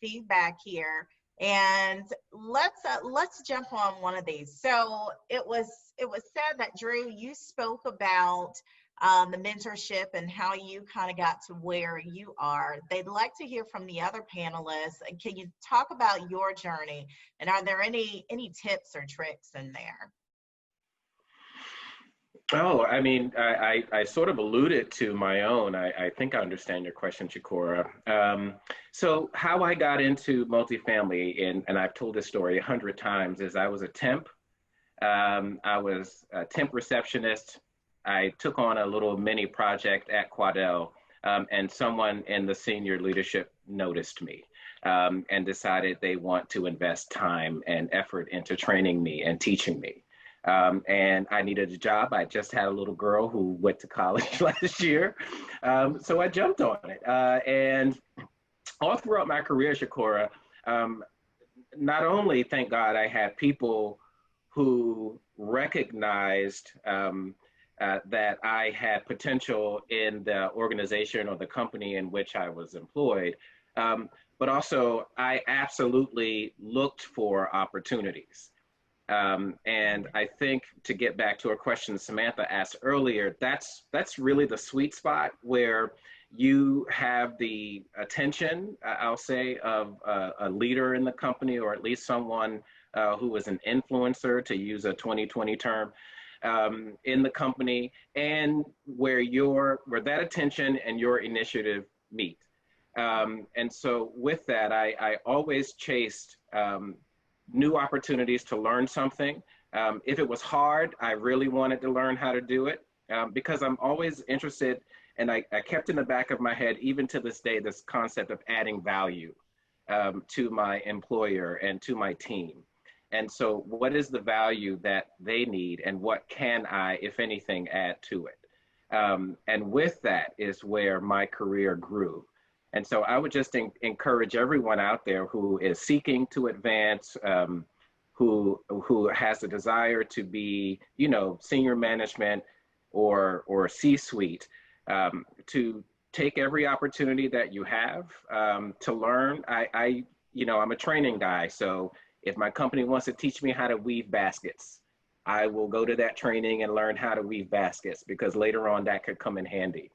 feedback here. And let's jump on one of these. So it was said that, Drew, you spoke about the mentorship and how you kind of got to where you are. They'd like to hear from the other panelists. Can you talk about your journey, and are there any tips or tricks in there? Oh, I mean, I sort of alluded to my own. I think I understand your question, Shakora. So how I got into multifamily, and I've told this story 100 times, is I was a temp. I was a temp receptionist. I took on a little mini project at Quadell, and someone in the senior leadership noticed me and decided they want to invest time and effort into training me and teaching me. And I needed a job. I just had a little girl who went to college last year. So I jumped on it. And all throughout my career, Shakora, not only, thank God, I had people who recognized that I had potential in the organization or the company in which I was employed, but also I absolutely looked for opportunities. And I think, to get back to a question Samantha asked earlier, that's really the sweet spot where you have the attention, I'll say, of a leader in the company, or at least someone who is an influencer, to use a 2020 term, in the company, and where that attention and your initiative meet. And so with that, I always chased new opportunities to learn something. If it was hard, I really wanted to learn how to do it, because I'm always interested, and I kept in the back of my head, even to this day, this concept of adding value to my employer and to my team. And so what is the value that they need, and what can I, if anything, add to it? And with that is where my career grew. And so I would just encourage everyone out there who is seeking to advance, who has a desire to be, senior management or C-suite, to take every opportunity that you have to learn. I'm a training guy, so if my company wants to teach me how to weave baskets, I will go to that training and learn how to weave baskets, because later on that could come in handy.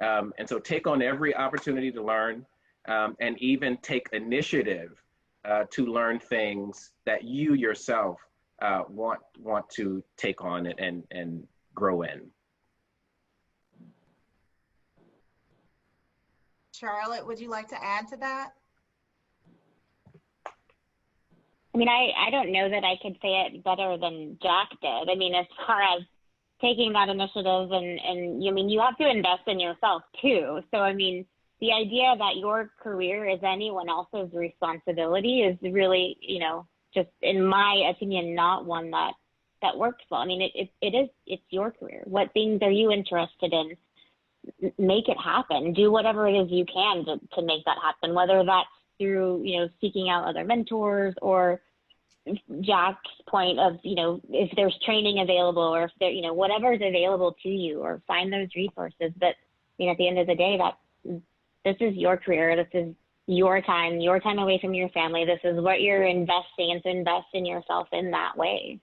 And so take on every opportunity to learn, and even take initiative to learn things that you yourself want to take on and grow in. Charlotte, would you like to add to that? I mean, I don't know that I could say it better than Jack did. I mean, as far as taking that initiative, and you have to invest in yourself too. So, I mean, the idea that your career is anyone else's responsibility is really, just in my opinion, not one that works well. I mean, it's your career. What things are you interested in? Make it happen. Do whatever it is you can to make that happen, whether that's through, seeking out other mentors, or Jack's point of, if there's training available, or if there, whatever is available to you, or find those resources. But, at the end of the day, this is your career. This is your time away from your family. This is what you're investing, and to invest in yourself in that way.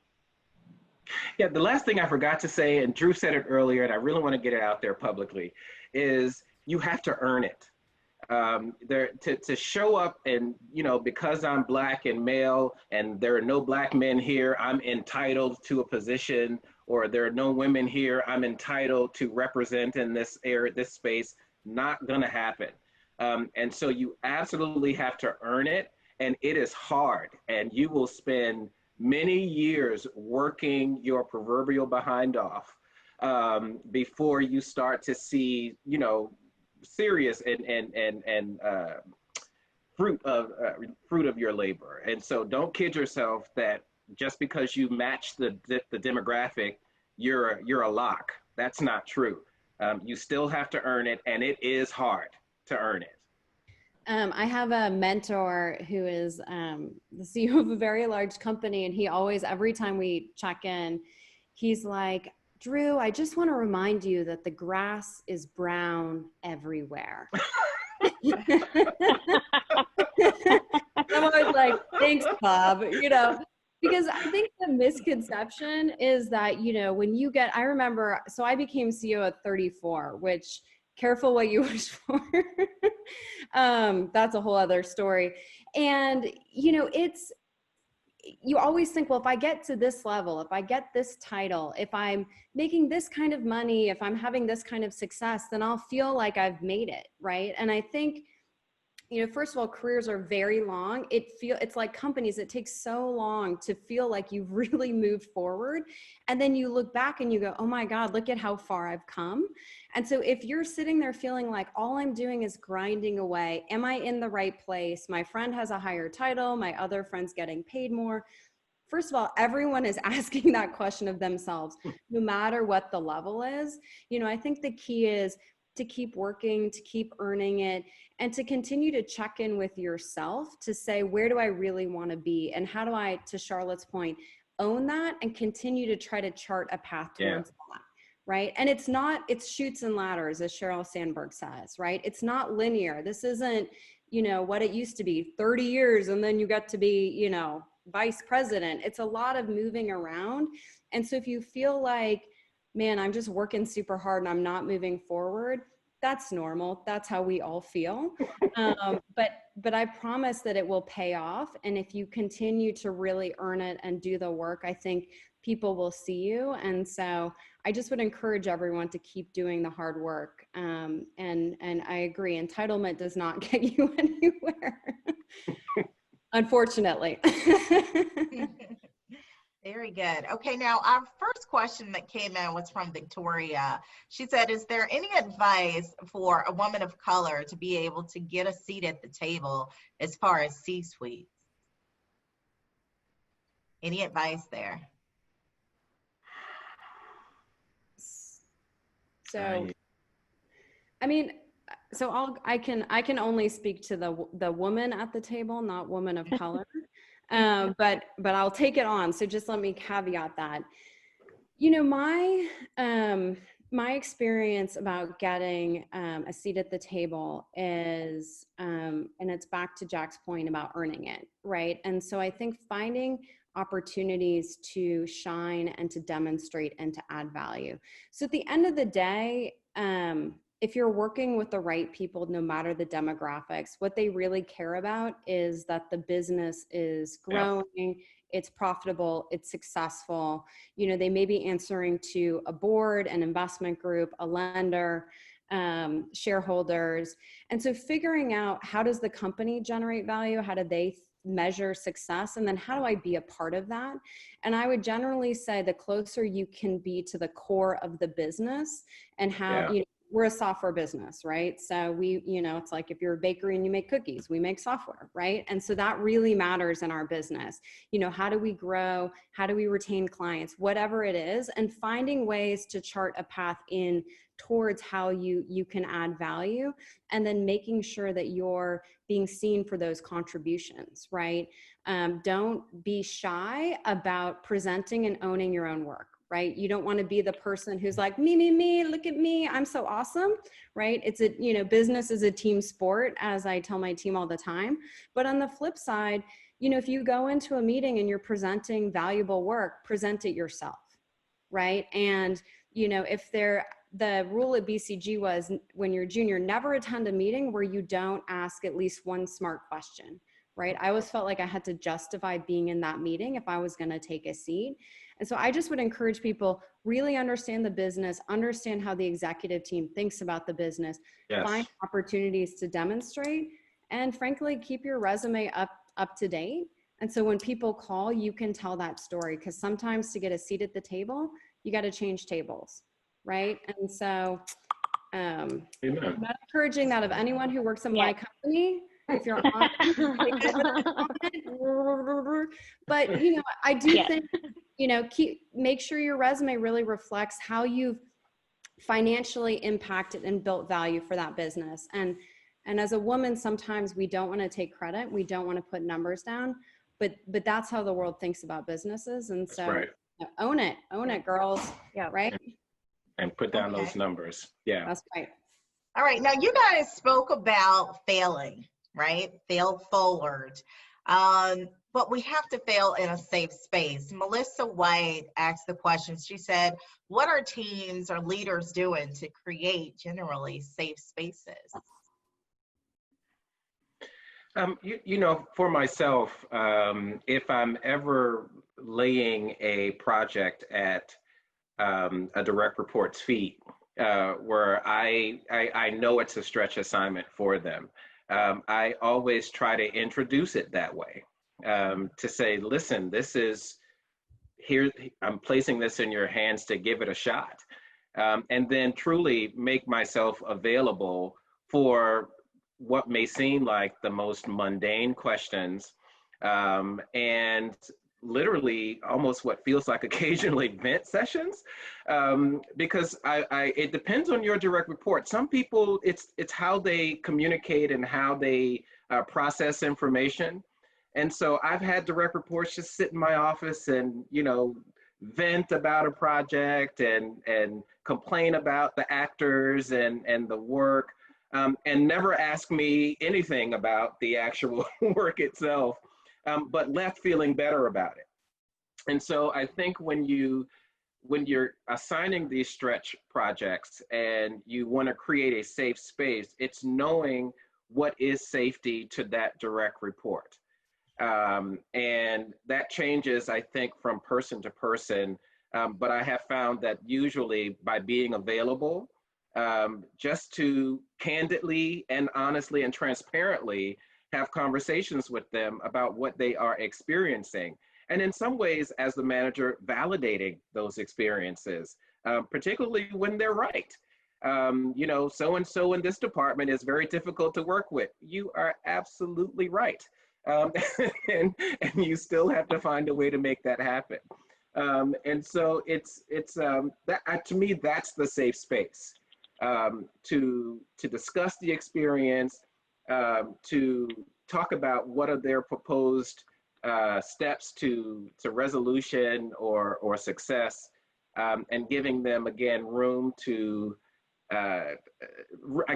Yeah, the last thing I forgot to say, and Drew said it earlier, and I really want to get it out there publicly, is you have to earn it. To show up and, because I'm Black and male and there are no Black men here, I'm entitled to a position, or there are no women here, I'm entitled to represent in this area, this space, not gonna happen. And so you absolutely have to earn it. And it is hard. And you will spend many years working your proverbial behind off before you start to see, you know, serious and fruit of your labor. And so don't kid yourself that just because you match the demographic, you're a lock. That's not true. You still have to earn it, and it is hard to earn it. I have a mentor who is the CEO of a very large company, and he always, every time we check in, he's like, Drew, I just want to remind you that the grass is brown everywhere. I'm always like, thanks, Bob, you know, because I think the misconception is that, you know, when you get, I remember, so I became CEO at 34, which, careful what you wish for. That's a whole other story. And, you know, you always think, well, if I get to this level, if I get this title, if I'm making this kind of money, if I'm having this kind of success, then I'll feel like I've made it, right? And I think, you know, first of all, careers are very long. It's like companies, it takes so long to feel like you've really moved forward. And then you look back and you go, oh my God, look at how far I've come. And so if you're sitting there feeling like all I'm doing is grinding away, am I in the right place? My friend has a higher title, my other friend's getting paid more. First of all, everyone is asking that question of themselves, no matter what the level is. You know, I think the key is to keep working, to keep earning it, and to continue to check in with yourself to say, where do I really want to be? And how do I, to Charlotte's point, own that and continue to try to chart a path towards that, right? And it's chutes and ladders, as Sheryl Sandberg says, right? It's not linear. This isn't, you know, what it used to be, 30 years and then you get to be, you know, vice president. It's a lot of moving around. And so if you feel like, man, I'm just working super hard and I'm not moving forward, that's normal. That's how we all feel. But I promise that it will pay off. And if you continue to really earn it and do the work, I think people will see you. And so I just would encourage everyone to keep doing the hard work. And I agree, entitlement does not get you anywhere, unfortunately. Very good. Okay, now our first question that came in was from Victoria. She said, is there any advice for a woman of color to be able to get a seat at the table as far as C-suite? Any advice there? So, I mean, so I can only speak to the woman at the table, not woman of color. But I'll take it on. So just let me caveat that. You know, my experience about getting a seat at the table is, and it's back to Jack's point about earning it, right? And so I think finding opportunities to shine and to demonstrate and to add value. So at the end of the day, if you're working with the right people, no matter the demographics, what they really care about is that the business is growing, it's profitable, it's successful. You know, they may be answering to a board, an investment group, a lender, shareholders. And so figuring out, how does the company generate value? How do they measure success? And then how do I be a part of that? And I would generally say the closer you can be to the core of the business and how, you know, we're a software business, right? So we, you know, it's like if you're a bakery and you make cookies, we make software, right? And so that really matters in our business. You know, how do we grow? How do we retain clients? Whatever it is, and finding ways to chart a path in towards how you can add value, and then making sure that you're being seen for those contributions, right? Don't be shy about presenting and owning your own work, right? You don't want to be the person who's like, me, look at me, I'm so awesome, right? It's a, you know, business is a team sport, as I tell my team all the time. But on the flip side, you know, if you go into a meeting and you're presenting valuable work, present it yourself, right? And, you know, if the rule at BCG was, when you're junior, never attend a meeting where you don't ask at least one smart question, right? I always felt like I had to justify being in that meeting if I was going to take a seat. And so I just would encourage people, really understand the business, understand how the executive team thinks about the business, find Yes. opportunities to demonstrate, and frankly, keep your resume up to date. And so when people call, you can tell that story, because sometimes to get a seat at the table, you got to change tables, right? And so I'm Amen. not encouraging that of anyone who works in my Yeah. company. If you're on, but you know, I do Yeah. think, you know, make sure your resume really reflects how you've financially impacted and built value for that business. And as a woman, sometimes we don't want to take credit. We don't want to put numbers down, but that's how the world thinks about businesses. And That's so right. own it, girls. Yeah. Right. And put down Okay. those numbers. Yeah. That's right. All right, now you guys spoke about failing, right? Fail forward. But we have to fail in a safe space. Melissa White asked the question. She said, what are teams or leaders doing to create generally safe spaces? You know, for myself, if I'm ever laying a project at a direct report's feet, where I know it's a stretch assignment for them, I always try to introduce it that way, to say, listen, this is here, I'm placing this in your hands to give it a shot, and then truly make myself available for what may seem like the most mundane questions, and literally almost what feels like occasionally vent sessions, because it depends on your direct report. Some people, it's how they communicate and how they process information. And so I've had direct reports just sit in my office and, you know, vent about a project and complain about the actors and the work, and never ask me anything about the actual work itself, but left feeling better about it. And so I think when you're assigning these stretch projects and you want to create a safe space, it's knowing what is safety to that direct report. And that changes, I think, from person to person. But I have found that usually by being available, just to candidly and honestly and transparently have conversations with them about what they are experiencing. And in some ways, as the manager, validating those experiences, particularly when they're right. You know, so-and-so in this department is very difficult to work with. You are absolutely right. And you still have to find a way to make that happen. And so it's that, to me, that's the safe space, to discuss the experience, to talk about what are their proposed steps to resolution or success, and giving them again room to, I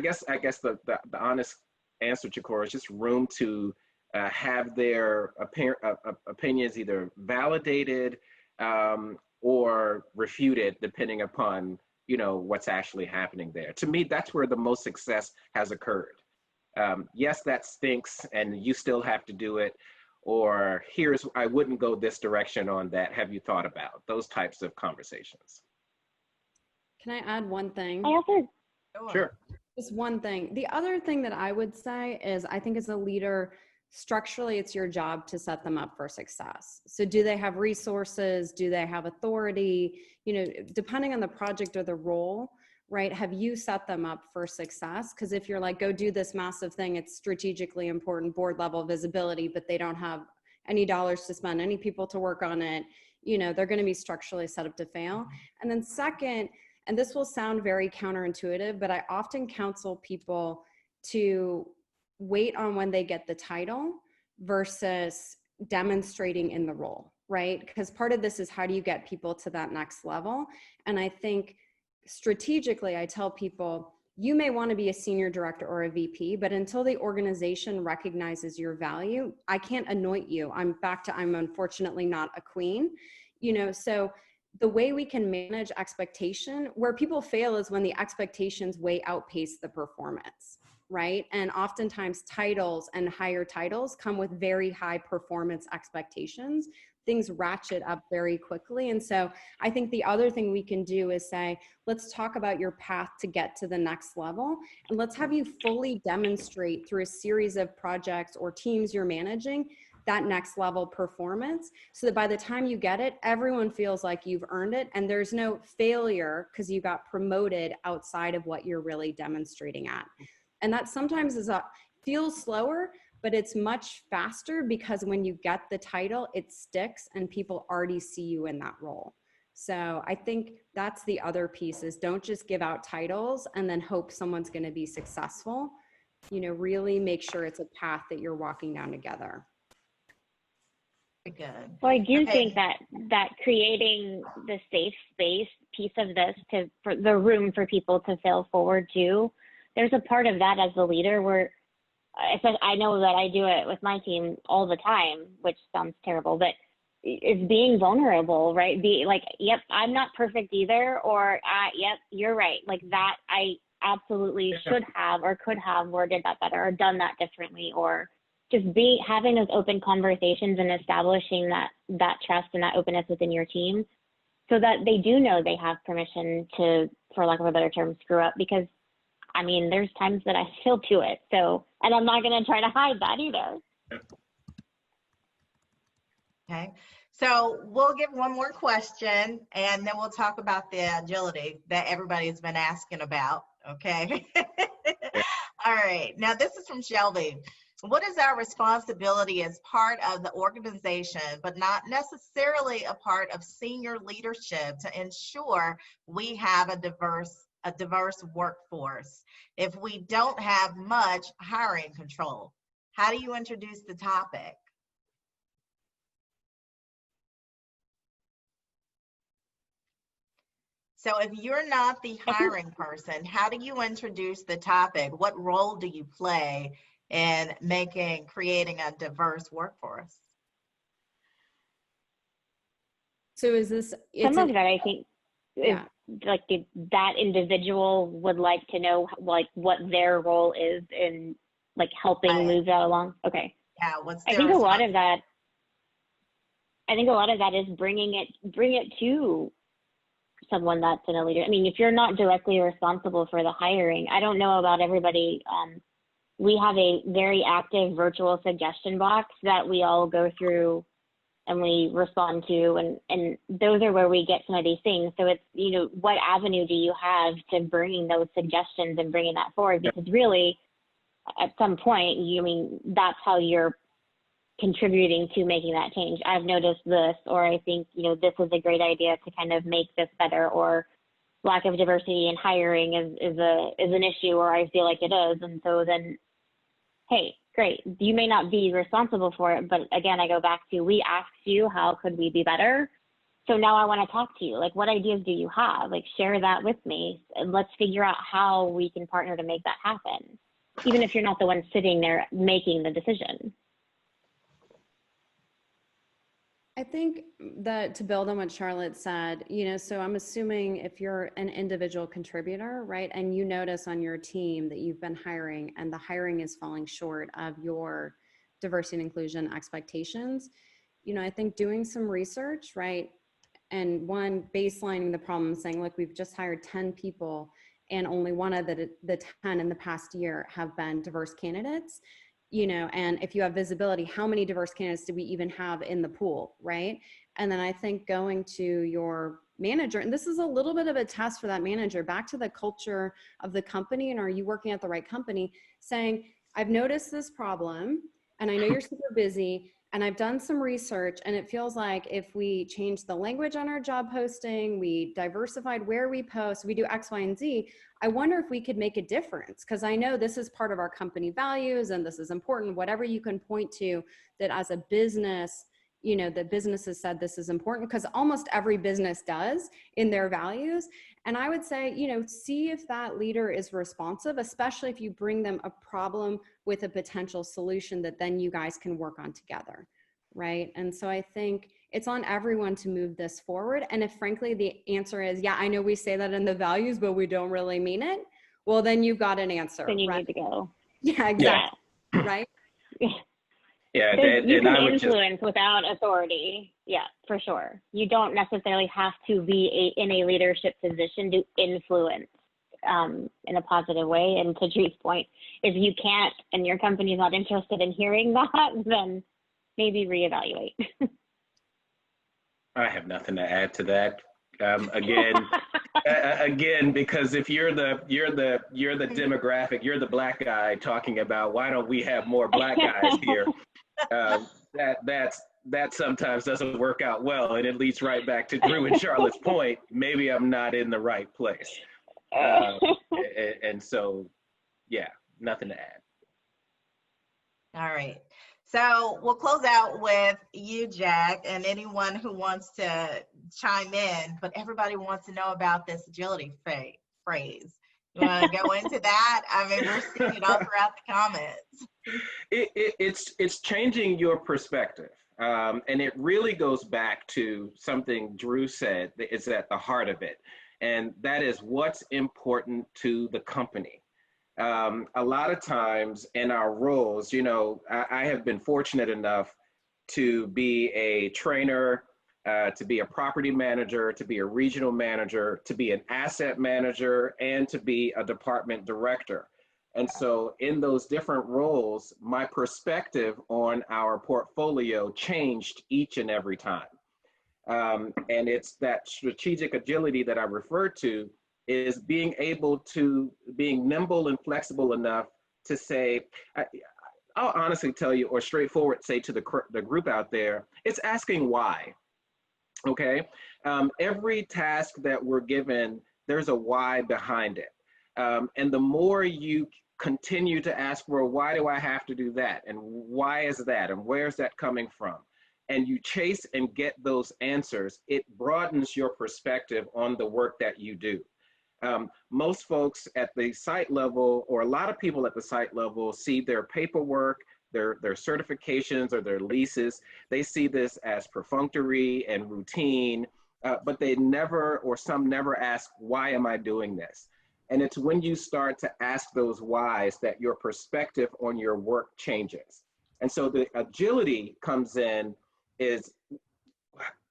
guess the honest answer, Chikora, is just room to have their opinions either validated, or refuted, depending upon, you know, what's actually happening there. To me, that's where the most success has occurred. Yes, that stinks, and you still have to do it. Or I wouldn't go this direction on that. Have you thought about those types of conversations? Can I add one thing? I also, Sure. Just one thing. The other thing that I would say is, I think as a leader, structurally, it's your job to set them up for success. So do they have resources? Do they have authority? You know, depending on the project or the role, right? Have you set them up for success? Because if you're like, go do this massive thing, it's strategically important, board level visibility, but they don't have any dollars to spend, any people to work on it, you know, they're going to be structurally set up to fail. And then second, and this will sound very counterintuitive, but I often counsel people to wait on when they get the title versus demonstrating in the role, right? Because part of this is, how do you get people to that next level? And I think strategically, I tell people, you may want to be a senior director or a VP, but until the organization recognizes your value, I can't anoint you. I'm unfortunately not a queen, you know. So the way we can manage expectation, where people fail is when the expectations way outpace the performance, right? And oftentimes titles and higher titles come with very high performance expectations. Things ratchet up very quickly. And so I think the other thing we can do is say, let's talk about your path to get to the next level. And let's have you fully demonstrate through a series of projects or teams you're managing that next level performance, so that by the time you get it, everyone feels like you've earned it and there's no failure because you got promoted outside of what you're really demonstrating at. And that sometimes feels slower, but it's much faster because when you get the title, it sticks and people already see you in that role. So I think that's the other piece, is don't just give out titles and then hope someone's going to be successful. Really make sure it's a path that you're walking down together. Very good. Well, I do think that creating the safe space piece of this for the room for people to fail forward to, there's a part of that as the leader where I know that I do it with my team all the time, which sounds terrible, but it's being vulnerable, right? Be like, yep, I'm not perfect either, or yep, you're right. Like that, I absolutely should have or could have worded that better or done that differently, or just having those open conversations and establishing that trust and that openness within your team, so that they do know they have permission to, for lack of a better term, screw up. Because I mean, there's times that I still do it. So, and I'm not going to try to hide that either. Okay. So we'll get one more question and then we'll talk about the agility that everybody's been asking about. Okay. All right. Now this is from Shelby. What is our responsibility as part of the organization, but not necessarily a part of senior leadership, to ensure we have a diverse workforce if we don't have much hiring control? How do you introduce the topic? So if you're not the hiring person, how do you introduce the topic? What role do you play in creating a diverse workforce? So is this, some of that I think, yeah, like that individual would like to know like what their role is in like helping move that along. Okay. Yeah. I think a lot of that is bring it to someone that's in a leader. I mean, if you're not directly responsible for the hiring, I don't know about everybody. We have a very active virtual suggestion box that we all go through and we respond to, and those are where we get some of these things. So it's, what avenue do you have to bringing those suggestions and bringing that forward? Because really, at some point, that's how you're contributing to making that change. I've noticed this, or I think, this is a great idea to kind of make this better, or lack of diversity in hiring is an issue, or I feel like it is. And so then, hey, great. You may not be responsible for it, but again, I go back to, we asked you, how could we be better? So now I want to talk to you. Like, what ideas do you have? Like, share that with me, and let's figure out how we can partner to make that happen, even if you're not the one sitting there making the decision. I think that, to build on what Charlotte said, so I'm assuming if you're an individual contributor, right, and you notice on your team that you've been hiring and the hiring is falling short of your diversity and inclusion expectations, I think doing some research, right, and baselining the problem, saying, look, we've just hired 10 people and only one of the 10 in the past year have been diverse candidates. And if you have visibility, how many diverse candidates do we even have in the pool, right? And then I think going to your manager, and this is a little bit of a test for that manager, back to the culture of the company, and are you working at the right company, saying, I've noticed this problem, and I know you're super busy, and I've done some research, and it feels like if we change the language on our job posting, we diversified where we post, we do X, Y, and Z, I wonder if we could make a difference, because I know this is part of our company values and this is important, whatever you can point to that as a business, the businesses said this is important, because almost every business does in their values. And I would say, see if that leader is responsive, especially if you bring them a problem with a potential solution that then you guys can work on together, right? And so I think it's on everyone to move this forward. And if frankly the answer is, yeah, I know we say that in the values, but we don't really mean it, well, then you've got an answer. Then you right? need to go. Yeah, exactly. Right? Yeah, You and can I would just, influence without authority. Yeah, for sure. You don't necessarily have to be in a leadership position to influence in a positive way. And to Dree's point, if you can't and your company's not interested in hearing that, then maybe reevaluate. I have nothing to add to that. Again, again, because if you're the demographic, you're the black guy talking about why don't we have more black guys here? That sometimes doesn't work out well, and it leads right back to Drew and Charlotte's point. Maybe I'm not in the right place, and so yeah, nothing to add. All right. So we'll close out with you, Jack, and anyone who wants to chime in, but everybody wants to know about this agility phrase. You want to go into that? I mean, we're seeing it all throughout the comments. It's changing your perspective. And it really goes back to something Drew said that is at the heart of it. And that is what's important to the company. A lot of times in our roles, you know, I have been fortunate enough to be a trainer, to be a property manager, to be a regional manager, to be an asset manager, and to be a department director. And so in those different roles, my perspective on our portfolio changed each and every time. And it's that strategic agility that I refer to is being nimble and flexible enough to say, I'll honestly tell you, or straightforward say to the group out there, it's asking why, okay? Every task that we're given, there's a why behind it. And the more you continue to ask, well, why do I have to do that? And why is that? And where's that coming from? And you chase and get those answers, it broadens your perspective on the work that you do. Most folks at the site level, or a lot of people at the site level, see their paperwork, their certifications or their leases. They see this as perfunctory and routine, but they never, or some never ask, why am I doing this? And it's when you start to ask those whys that your perspective on your work changes. And so the agility comes in is,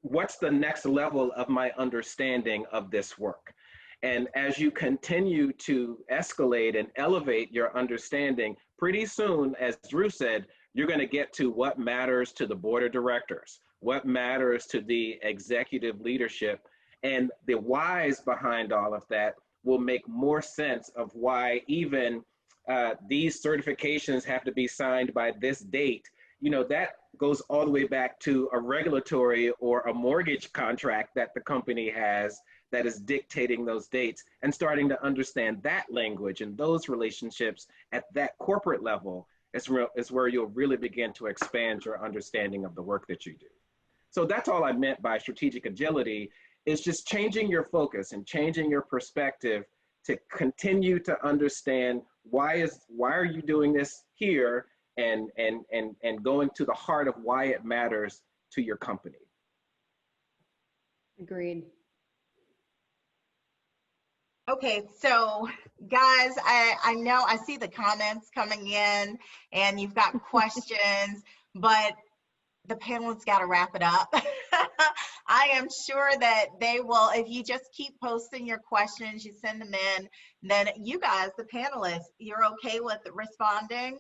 what's the next level of my understanding of this work? And as you continue to escalate and elevate your understanding, pretty soon, as Drew said, you're going to get to what matters to the board of directors, what matters to the executive leadership, and the whys behind all of that will make more sense of why even these certifications have to be signed by this date. You know, that goes all the way back to a regulatory or a mortgage contract that the company has that is dictating those dates, and starting to understand that language and those relationships at that corporate level is where you'll really begin to expand your understanding of the work that you do. So that's all I meant by strategic agility, is just changing your focus and changing your perspective to continue to understand why are you doing this here, and going to the heart of why it matters to your company. Agreed. Okay, so guys, I know I see the comments coming in and you've got questions, but the panelists got to wrap it up. I am sure that they will, if you just keep posting your questions, you send them in, then you guys, the panelists, you're okay with responding?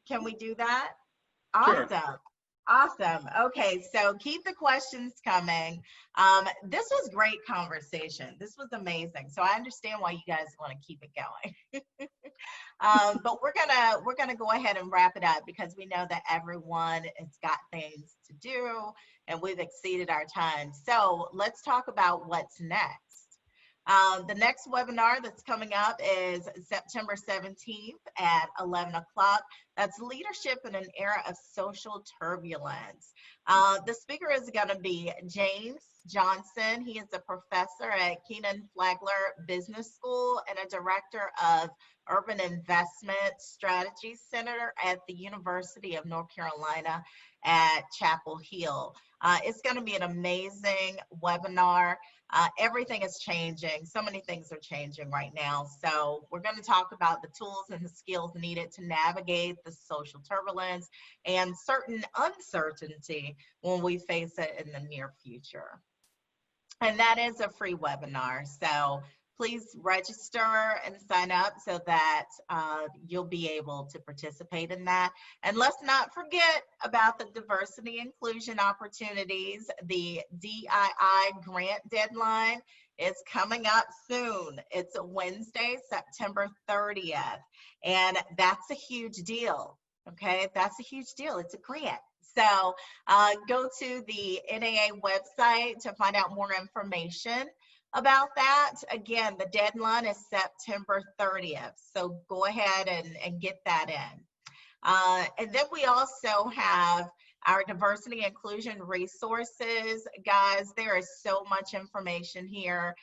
Can we do that? Awesome. Sure. Awesome. Okay, so keep the questions coming. This was great conversation. This was amazing. So I understand why you guys want to keep it going. But we're gonna go ahead and wrap it up because we know that everyone has got things to do and we've exceeded our time. So let's talk about what's next. The next webinar that's coming up is September 17th at 11 o'clock. That's Leadership in an Era of Social Turbulence. The speaker is going to be James Johnson. He is a professor at Kenan Flagler Business School and a director of Urban Investment Strategy Center at the University of North Carolina at Chapel Hill. It's going to be an amazing webinar. Everything is changing. So many things are changing right now. So we're going to talk about the tools and the skills needed to navigate the social turbulence and certain uncertainty when we face it in the near future. And that is a free webinar. So please register and sign up so that you'll be able to participate in that. And let's not forget about the diversity inclusion opportunities. The DII grant deadline is coming up soon. It's a Wednesday, September 30th. And that's a huge deal. Okay, that's a huge deal. It's a grant. So go to the NAA website to find out more information about that. Again, the deadline is September 30th. So go ahead and get that in. And then we also have our diversity inclusion resources. Guys, there is so much information here.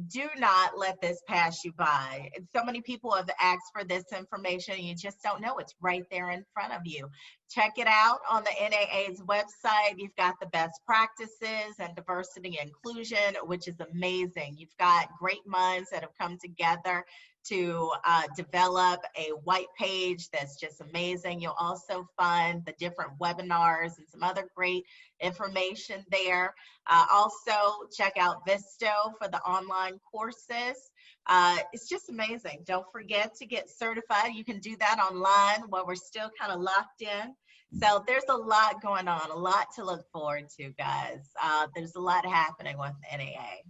Do not let this pass you by. And so many people have asked for this information and you just don't know. It's right there in front of you. Check it out on the NAA's website. You've got the best practices and diversity inclusion, which is amazing. You've got great minds that have come together to develop a white page that's just amazing. You'll also find the different webinars and some other great information there. Also, check out Visto for the online courses. It's just amazing. Don't forget to get certified. You can do that online while we're still kind of locked in. So there's a lot going on, a lot to look forward to, guys. There's a lot happening with NAA.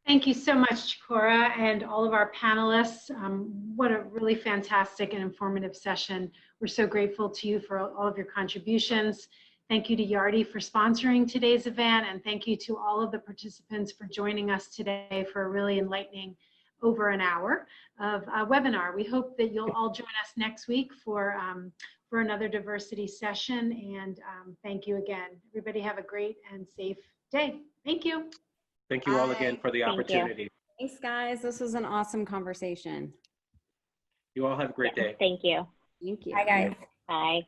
Thank you so much, Chikora, and all of our panelists. What a really fantastic and informative session. We're so grateful to you for all of your contributions. Thank you to Yardi for sponsoring today's event, and thank you to all of the participants for joining us today for a really enlightening over an hour of a webinar. We hope that you'll all join us next week for another diversity session, and thank you again. Everybody have a great and safe day. Thank you. Thank you all again for the opportunity. Thanks, guys. This was an awesome conversation. You all have a great day. Thank you. Thank you. Bye, guys. Bye.